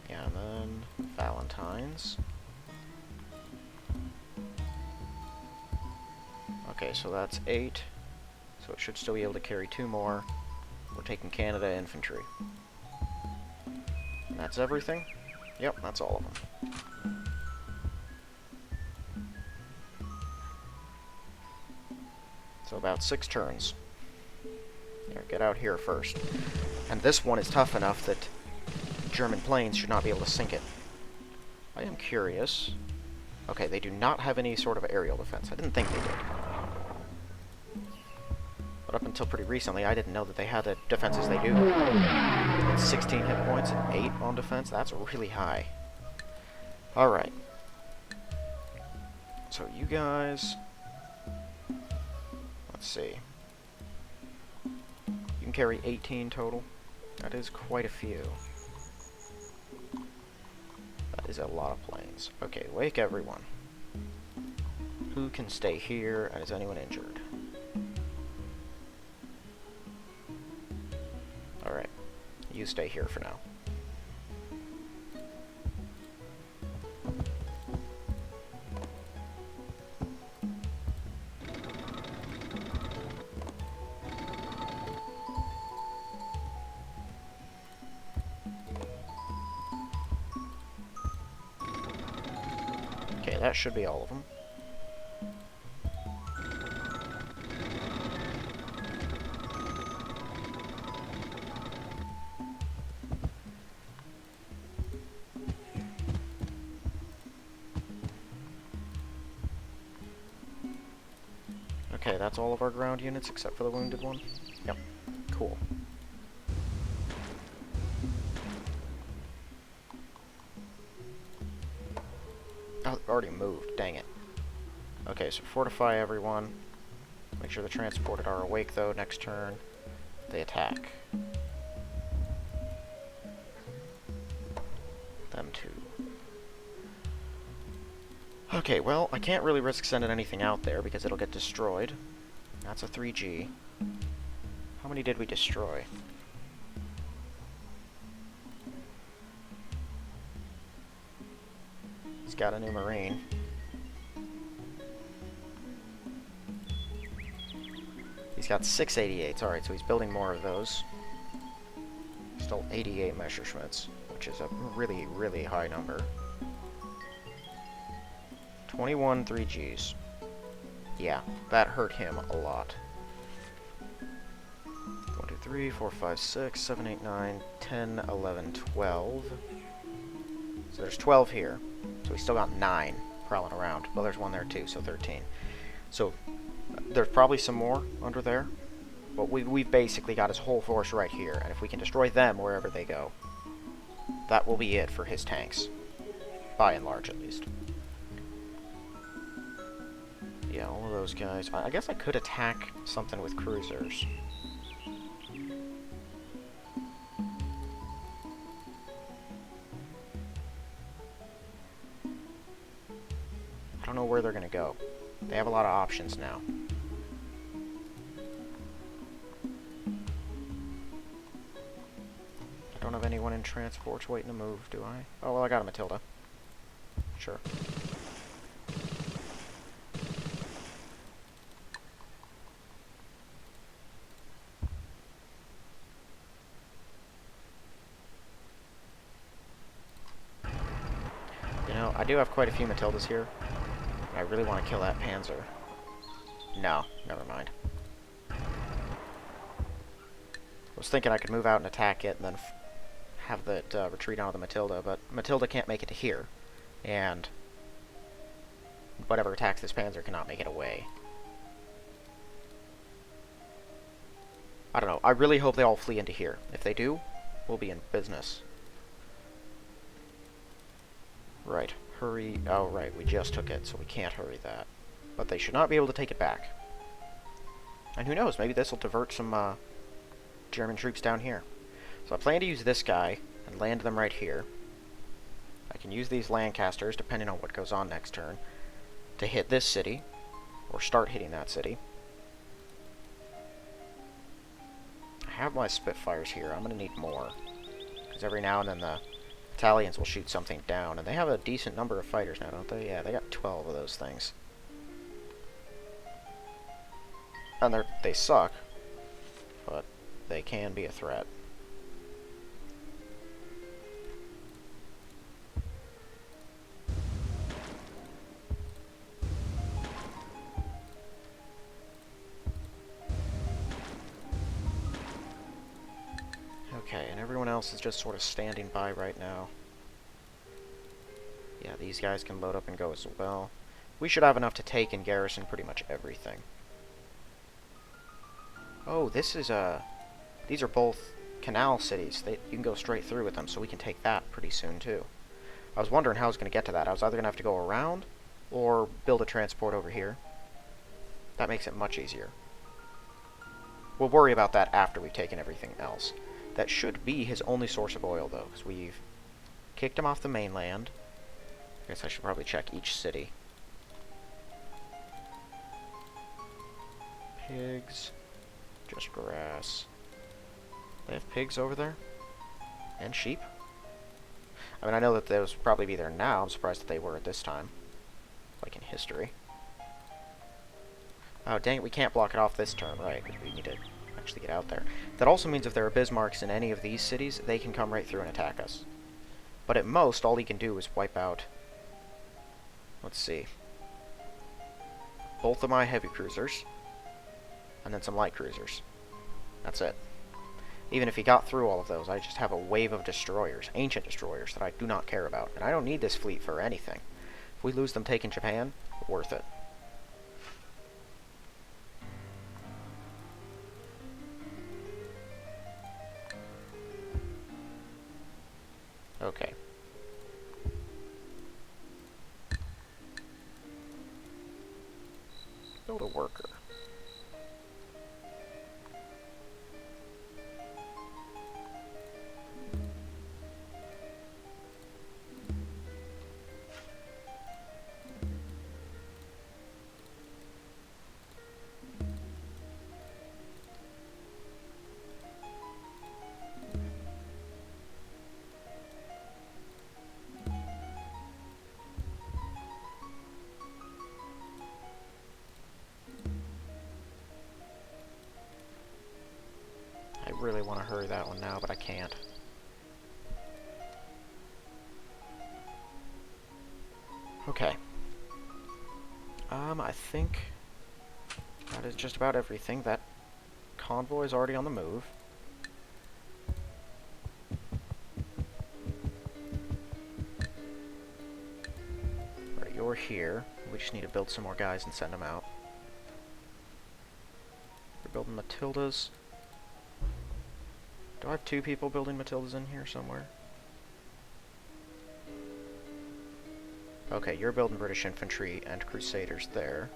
Yeah, and then Valentine's. Okay, so that's 8. So it should still be able to carry 2 more. We're taking Canada infantry. And That's everything? Yep, that's all of them. So about 6 turns. Here, get out here first. And this one is tough enough that German planes should not be able to sink it. I am curious. Okay, they do not have any sort of aerial defense. I didn't think they did. But up until pretty recently, I didn't know that they had the defenses they do. 16 hit points and 8 on defense. That's really high. Alright. So you guys... Let's see. You can carry 18 total. That is quite a few. That is a lot of planes. Okay, wake everyone. Who can stay here, and is anyone injured? Alright. You stay here for now. Okay, that should be all of them. Okay, that's all of our ground units except for the wounded one? Yep. Cool. Oh, already moved. Dang it. Okay, so fortify everyone. Make sure the transported are awake, though, next turn. They attack. Them two. Okay, well, I can't really risk sending anything out there because it'll get destroyed. That's a 3G. How many did we destroy? He's got a new Marine. He's got 6 88s. Alright, so he's building more of those. Still 88 Messerschmitts, which is a really, really high number. 21 3Gs. Yeah, that hurt him a lot. 1, 2, 3, 4, 5, 6, 7, 8, 9, 10, 11, 12. So there's 12 here. So we still got 9 prowling around. Well, there's one there too, so 13. So there's probably some more under there. But we've basically got his whole force right here. And if we can destroy them wherever they go, that will be it for his tanks. By and large, at least. Yeah, all of those guys. I guess I could attack something with cruisers. I don't know where they're going to go. They have a lot of options now. I don't have anyone in transports waiting to move, do I? Oh, well, I got a Matilda. Sure. You know, I do have quite a few Matildas here. I really want to kill that Panzer. No, never mind. I was thinking I could move out and attack it and then have that retreat onto the Matilda, but Matilda can't make it to here. And whatever attacks this Panzer cannot make it away. I don't know. I really hope they all flee into here. If they do, we'll be in business. Right. Hurry. Oh, right. We just took it, so we can't hurry that. But they should not be able to take it back. And who knows? Maybe this will divert some German troops down here. So I plan to use this guy and land them right here. I can use these Lancasters, depending on what goes on next turn, to hit this city, or start hitting that city. I have my Spitfires here. I'm going to need more, because every now and then the Italians will shoot something down, and they have a decent number of fighters now, don't they? Yeah, they got 12 of those things. And they suck, but they can be a threat. else is just sort of standing by right now. Yeah, these guys can load up and go as well. We should have enough to take and garrison pretty much everything. Oh, this is these are both canal cities. You can go straight through with them, so we can take that pretty soon too. I was wondering how I was going to get to that. I was either going to have to go around or build a transport over here. That makes it much easier. We'll worry about that after we've taken everything else. That should be his only source of oil, though, because we've kicked him off the mainland. I guess I should probably check each city. Pigs. Just grass. They have pigs over there? And sheep? I mean, I know that those would probably be there now. I'm surprised that they were at this time. Like in history. Oh, dang it, we can't block it off this turn, right? Because we need to actually get out there. That also means if there are Bismarcks in any of these cities, they can come right through and attack us. But at most, all he can do is wipe out... Let's see. Both of my heavy cruisers. And then some light cruisers. That's it. Even if he got through all of those, I just have a wave of destroyers, ancient destroyers, that I do not care about. And I don't need this fleet for anything. If we lose them taking Japan, worth it. Okay. Build a worker. I really want to hurry that one now, but I can't. Okay. I think that is just about everything. That convoy is already on the move. Right, you're here. We just need to build some more guys and send them out. We're building Matildas. Do I have two people building Matildas in here somewhere? Okay, you're building British infantry and Crusaders there.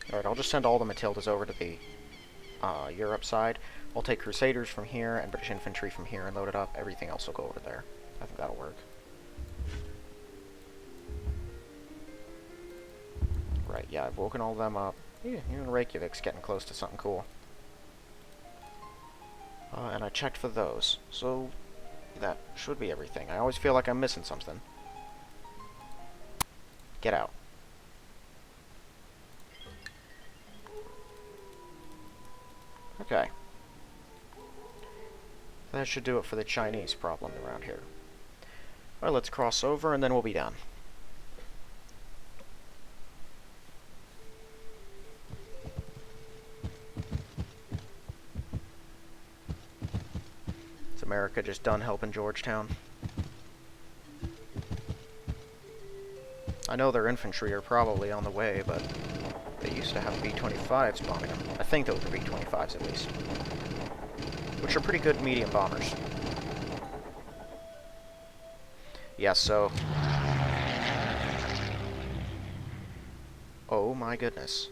Alright, I'll just send all the Matildas over to the Europe side. I'll take Crusaders from here and British infantry from here and load it up. Everything else will go over there. I think that'll work. Right, yeah, I've woken all of them up. Yeah, even Reykjavik's getting close to something cool. And I checked for those, so that should be everything. I always feel like I'm missing something. Get out. Okay. That should do it for the Chinese problem around here. Alright, let's cross over and then we'll be done. Is America just done helping Georgetown? I know their infantry are probably on the way, but they used to have B-25s bombing them. I think those were B-25s at least. Which are pretty good medium bombers. Yeah, so... Oh my goodness.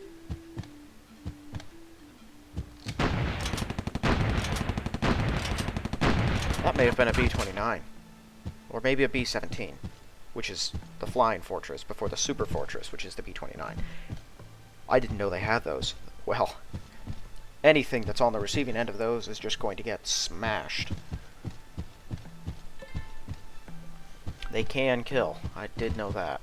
That may have been a B-29. Or maybe a B-17, which is the flying fortress before the super fortress, which is the B-29. I didn't know they had those. Well, anything that's on the receiving end of those is just going to get smashed. They can kill. I did know that.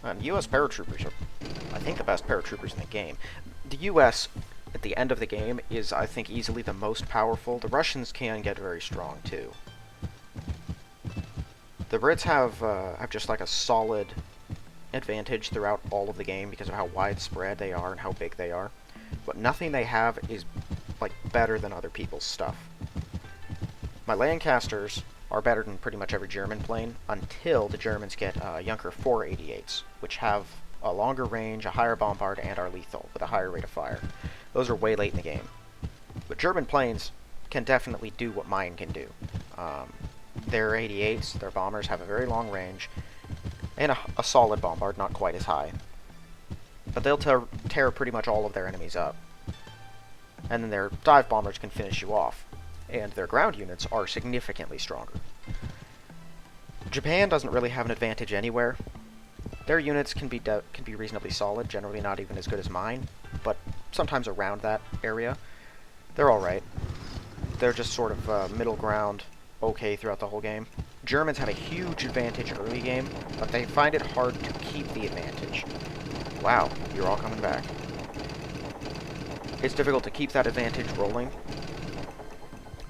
And U.S. paratroopers are, I think, the best paratroopers in the game. The US, at the end of the game, is, I think, easily the most powerful. The Russians can get very strong, too. The Brits have just like a solid advantage throughout all of the game because of how widespread they are and how big they are. But nothing they have is like better than other people's stuff. My Lancasters are better than pretty much every German plane until the Germans get Junker 488s, which have a longer range, a higher bombard, and are lethal with a higher rate of fire. Those are way late in the game. But German planes can definitely do what mine can do. Their 88s, their bombers, have a very long range, and a solid bombard, not quite as high. But they'll tear pretty much all of their enemies up. And then their dive bombers can finish you off. And their ground units are significantly stronger. Japan doesn't really have an advantage anywhere. Their units can be reasonably solid, generally not even as good as mine, but sometimes around that area. They're alright. They're just sort of middle ground, okay throughout the whole game. Germans have a huge advantage early game, but they find it hard to keep the advantage. Wow, you're all coming back. It's difficult to keep that advantage rolling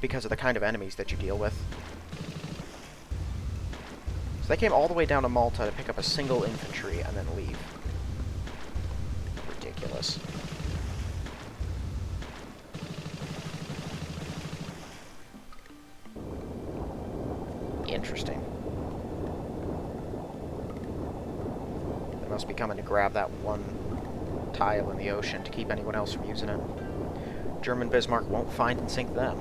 because of the kind of enemies that you deal with. So they came all the way down to Malta to pick up a single infantry and then leave. Ridiculous. Interesting. They must be coming to grab that one tile in the ocean to keep anyone else from using it. German Bismarck won't find and sink them.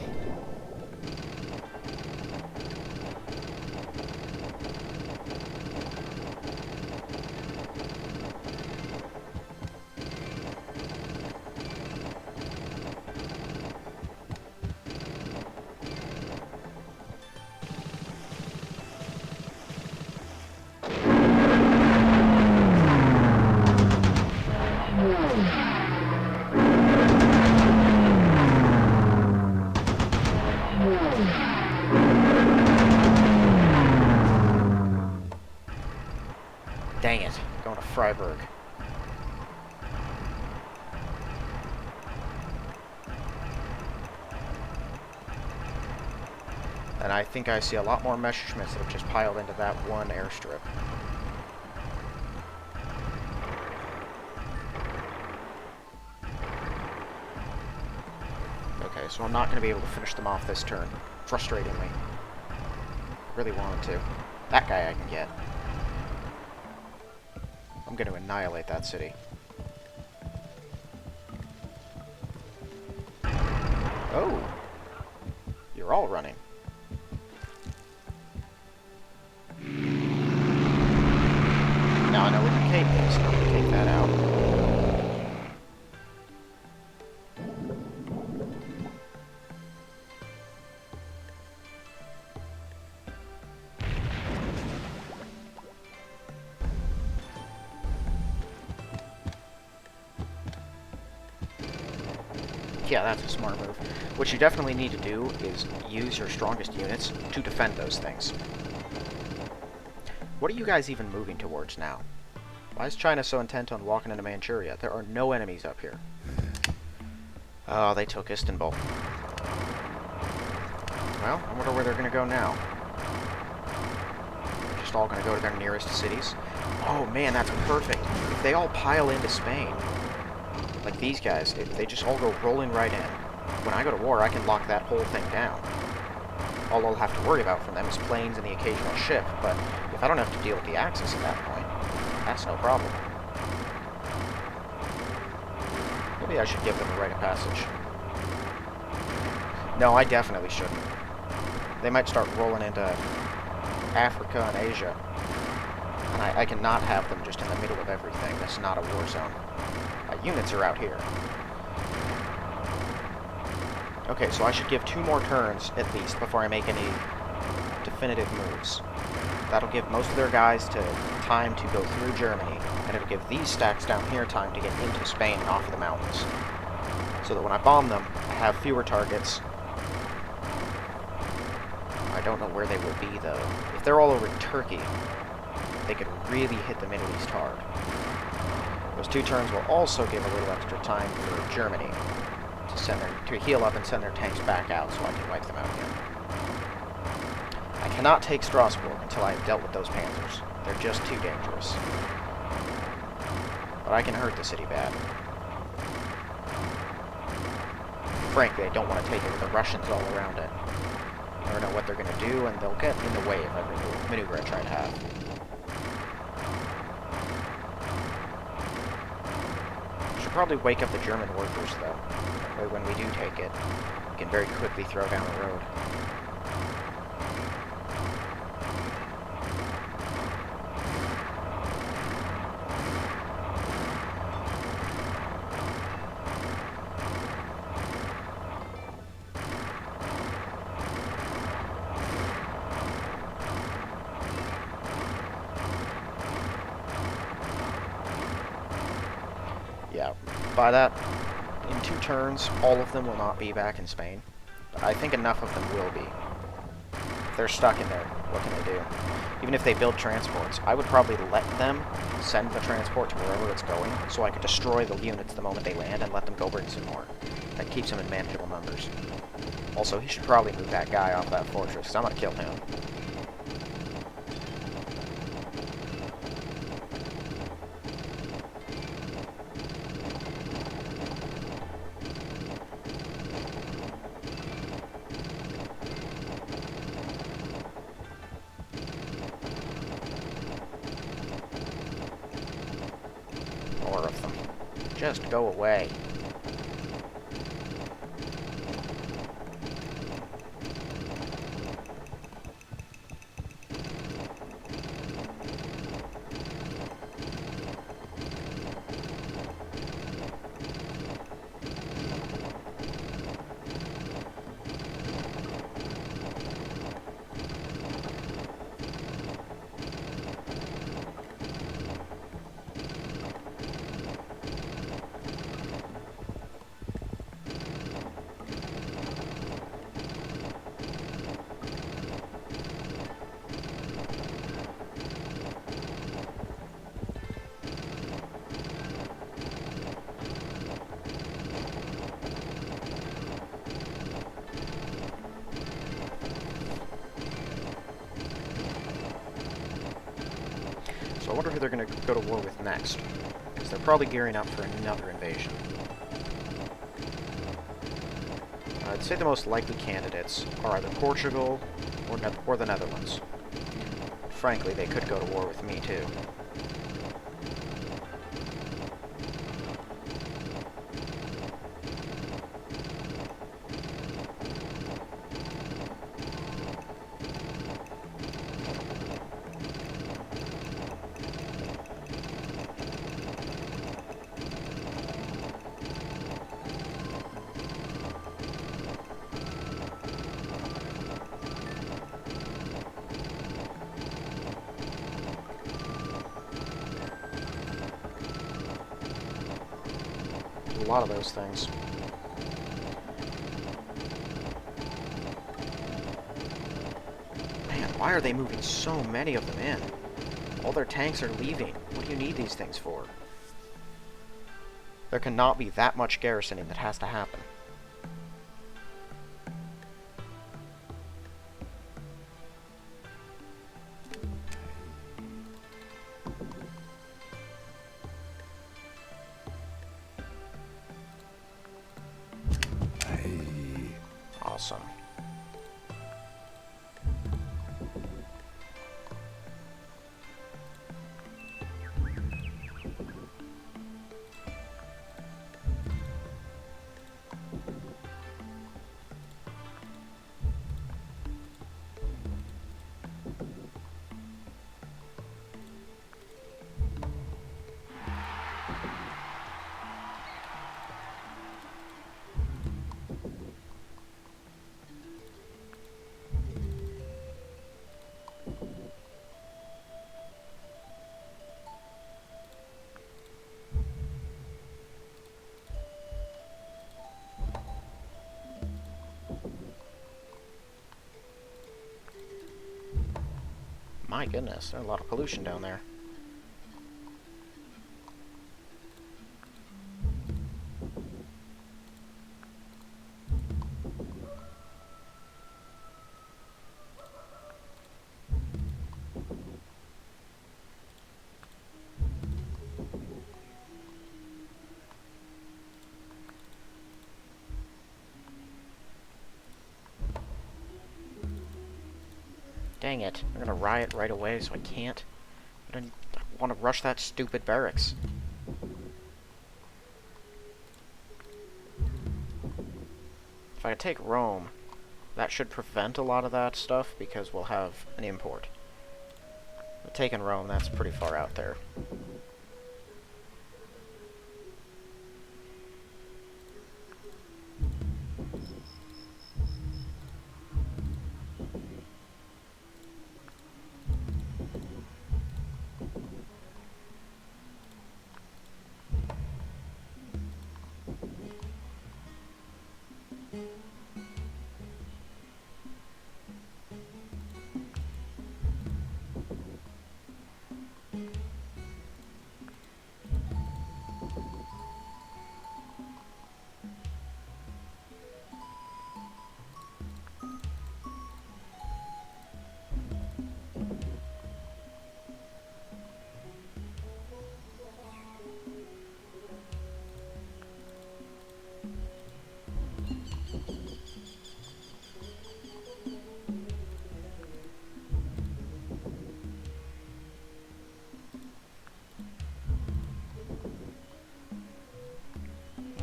Dang it, going to Freiburg. And I think I see a lot more Messerschmitts that have just piled into that one airstrip. Okay, so I'm not going to be able to finish them off this turn, frustratingly. Really wanted to. That guy I can get. I'm going to annihilate that city. Oh! You're all running. Now I know where the cape is, and I'm going to take that out. Yeah, that's a smart move. What you definitely need to do is use your strongest units to defend those things. What are you guys even moving towards now? Why is China so intent on walking into Manchuria? There are no enemies up here. Oh, they took Istanbul. Well, I wonder where they're going to go now. They're just all going to go to their nearest cities. Oh man, that's perfect. If they all pile into Spain, like these guys, if they just all go rolling right in, when I go to war, I can lock that whole thing down. All I'll have to worry about from them is planes and the occasional ship, but if I don't have to deal with the Axis at that point, that's no problem. Maybe I should give them a rite of passage. No, I definitely shouldn't. They might start rolling into Africa and Asia, and I cannot have them just in the middle of everything. That's not a war zone. My units are out here. Okay, so I should give 2 more turns, at least, before I make any definitive moves. That'll give most of their guys time to go through Germany, and it'll give these stacks down here time to get into Spain and off of the mountains. So that when I bomb them, I have fewer targets. I don't know where they will be, though. If they're all over Turkey, they could really hit the Middle East hard. Those 2 turns will also give a little extra time for Germany to heal up and send their tanks back out so I can wipe them out again. I cannot take Strasbourg until I have dealt with those panzers. They're just too dangerous. But I can hurt the city bad. Frankly, I don't want to take it with the Russians all around it. You never know what they're going to do, and they'll get in the way of every maneuver I try to have. Should probably wake up the German workers, though. That way when we do take it, we can very quickly throw down the road. Yeah, by that, in 2 turns, all of them will not be back in Spain. But I think enough of them will be. If they're stuck in there, what can they do? Even if they build transports, I would probably let them send the transport to wherever it's going, so I could destroy the units the moment they land and let them go bring some more. That keeps them in manageable numbers. Also, he should probably move that guy off that fortress, because I'm going to kill him. More of them. Just go away. So I wonder who they're going to go to war with next, because they're probably gearing up for another invasion. I'd say the most likely candidates are either Portugal or the Netherlands. Frankly, they could go to war with me too. A lot of those things. Man, why are they moving so many of them in? All their tanks are leaving. What do you need these things for? There cannot be that much garrisoning that has to happen. Awesome. My goodness, there's a lot of pollution down there. Dang it. They're gonna riot right away, so I can't. I want to rush that stupid barracks. If I take Rome, that should prevent a lot of that stuff, because we'll have an import. But taking Rome, that's pretty far out there.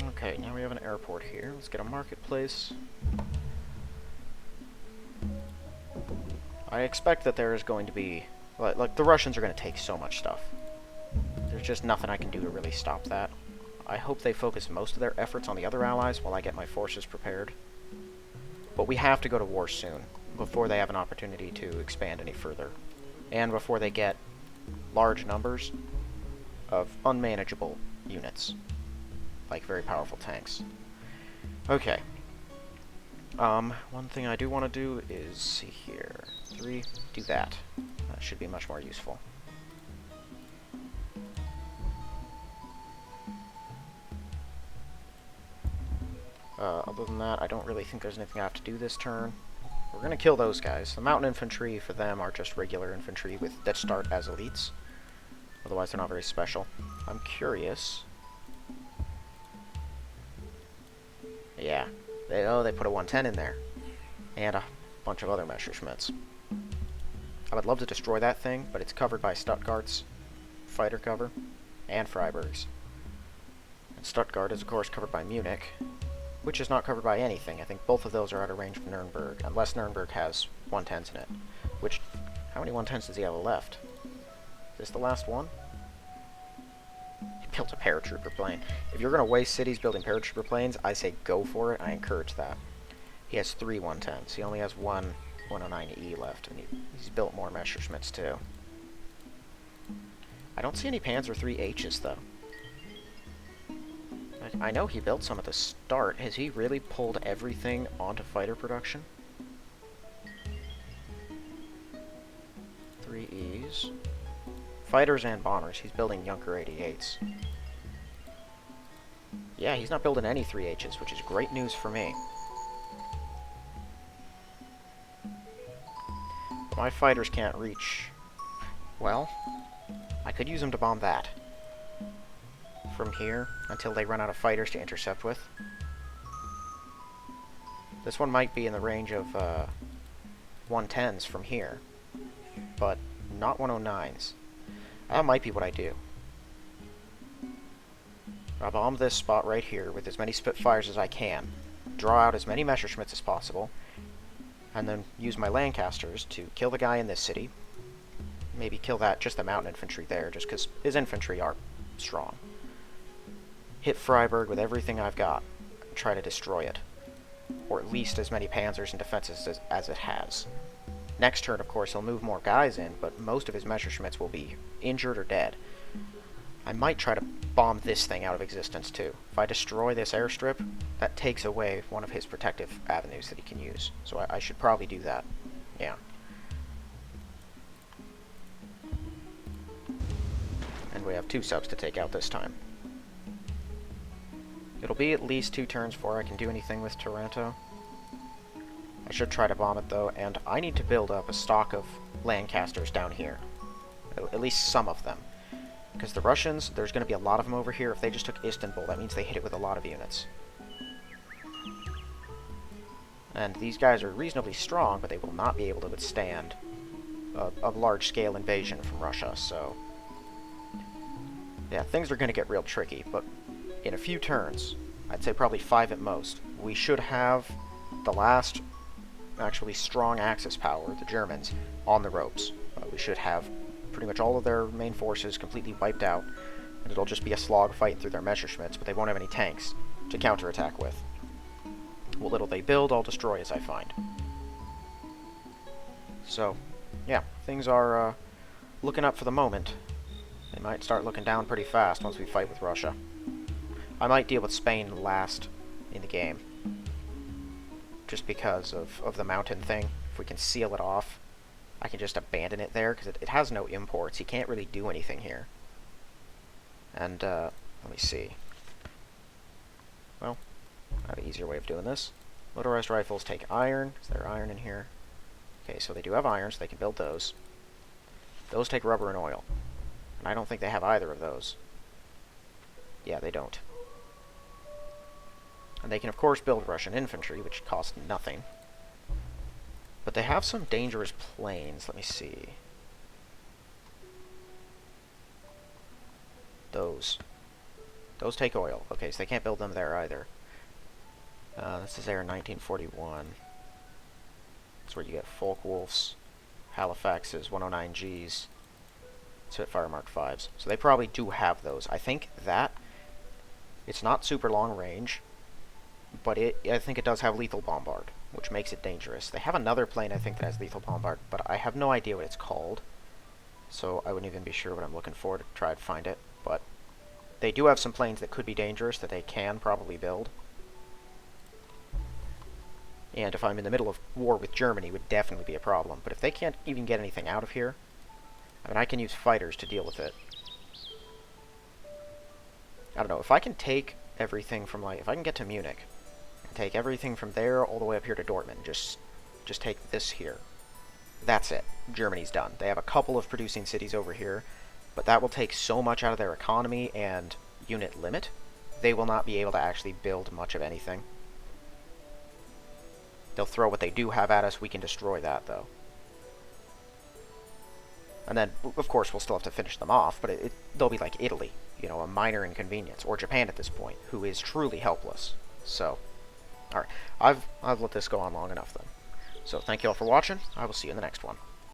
Okay, now we have an airport here. Let's get a marketplace. I expect that there is going to be... Like, the Russians are going to take so much stuff. There's just nothing I can do to really stop that. I hope they focus most of their efforts on the other allies while I get my forces prepared. But we have to go to war soon, before they have an opportunity to expand any further. And before they get large numbers of unmanageable units. Like very powerful tanks. Okay. One thing I do want to do is, see here, 3, do that. That should be much more useful. Other than that, I don't really think there's anything I have to do this turn. We're gonna kill those guys. The mountain infantry, for them, are just regular infantry that start as elites. Otherwise, they're not very special. I'm curious... Yeah. They put a 110 in there. And a bunch of other Messerschmitts. I would love to destroy that thing, but it's covered by Stuttgart's fighter cover, and Freiburg's. And Stuttgart is, of course, covered by Munich, which is not covered by anything. I think both of those are out of range of Nuremberg, unless Nuremberg has 110s in it. Which, how many 110s does he have left? Is this the last one? He built a paratrooper plane. If you're going to waste cities building paratrooper planes, I say go for it. I encourage that. He has 3 110s. He only has one 109E left, and he's built more Messerschmitts too. I don't see any Panzer IIIHs though. I know he built some at the start. Has he really pulled everything onto fighter production? 3Es. Fighters and bombers. He's building Junker 88s. Yeah, he's not building any 3Hs, which is great news for me. But my fighters can't reach... Well, I could use them to bomb that. From here, until they run out of fighters to intercept with. This one might be in the range of 110s from here, but not 109s. That might be what I do. I'll bomb this spot right here with as many Spitfires as I can, draw out as many Messerschmitts as possible, and then use my Lancasters to kill the guy in this city. Maybe kill just the mountain infantry there, just because his infantry are strong. Hit Freiburg with everything I've got, and try to destroy it. Or at least as many panzers and defenses as it has. Next turn, of course, he'll move more guys in, but most of his Messerschmitts will be injured or dead. I might try to bomb this thing out of existence, too. If I destroy this airstrip, that takes away one of his protective avenues that he can use. So I should probably do that. Yeah. And we have 2 subs to take out this time. It'll be at least 2 turns before I can do anything with Taranto. I should try to bomb it, though, and I need to build up a stock of Lancasters down here. At least some of them. Because the Russians, there's going to be a lot of them over here. If they just took Istanbul, that means they hit it with a lot of units. And these guys are reasonably strong, but they will not be able to withstand a large-scale invasion from Russia, so... Yeah, things are going to get real tricky, but in a few turns, I'd say probably 5 at most, we should have the last actually strong Axis power, the Germans, on the ropes. We should have pretty much all of their main forces completely wiped out, and it'll just be a slog fight through their Messerschmitts, but they won't have any tanks to counterattack with. What little they build, I'll destroy as I find. So, yeah, things are looking up for the moment. They might start looking down pretty fast once we fight with Russia. I might deal with Spain last in the game, just because of the mountain thing. If we can seal it off, I can just abandon it there, because it has no imports. He can't really do anything here. And, let me see. Well, I have an easier way of doing this. Motorized rifles take iron. Is there iron in here? Okay, so they do have iron, so they can build those. Those take rubber and oil. And I don't think they have either of those. Yeah, they don't. And they can, of course, build Russian infantry, which costs nothing. But they have some dangerous planes. Let me see. Those. Those take oil. Okay, so they can't build them there either. This is there in 1941. That's where you get Focke-Wulfs, Halifaxes, 109Gs, Spitfire Mark 5s. So they probably do have those. I think that it's not super long range, but I think it does have lethal bombard, which makes it dangerous. They have another plane, I think, that has lethal bombard, but I have no idea what it's called, so I wouldn't even be sure what I'm looking for to try to find it. But they do have some planes that could be dangerous that they can probably build. And if I'm in the middle of war with Germany, it would definitely be a problem. But if they can't even get anything out of here, I mean, I can use fighters to deal with it. I don't know, if I can take everything from, like, if I can get to Munich, and take everything from there all the way up here to Dortmund, just take this here. That's it. Germany's done. They have a couple of producing cities over here, but that will take so much out of their economy and unit limit, they will not be able to actually build much of anything. They'll throw what they do have at us. We can destroy that, though. And then, of course, we'll still have to finish them off, but they'll be like Italy, you know, a minor inconvenience, or Japan at this point, who is truly helpless. So, alright, I've let this go on long enough, then. So, thank you all for watching. I will see you in the next one.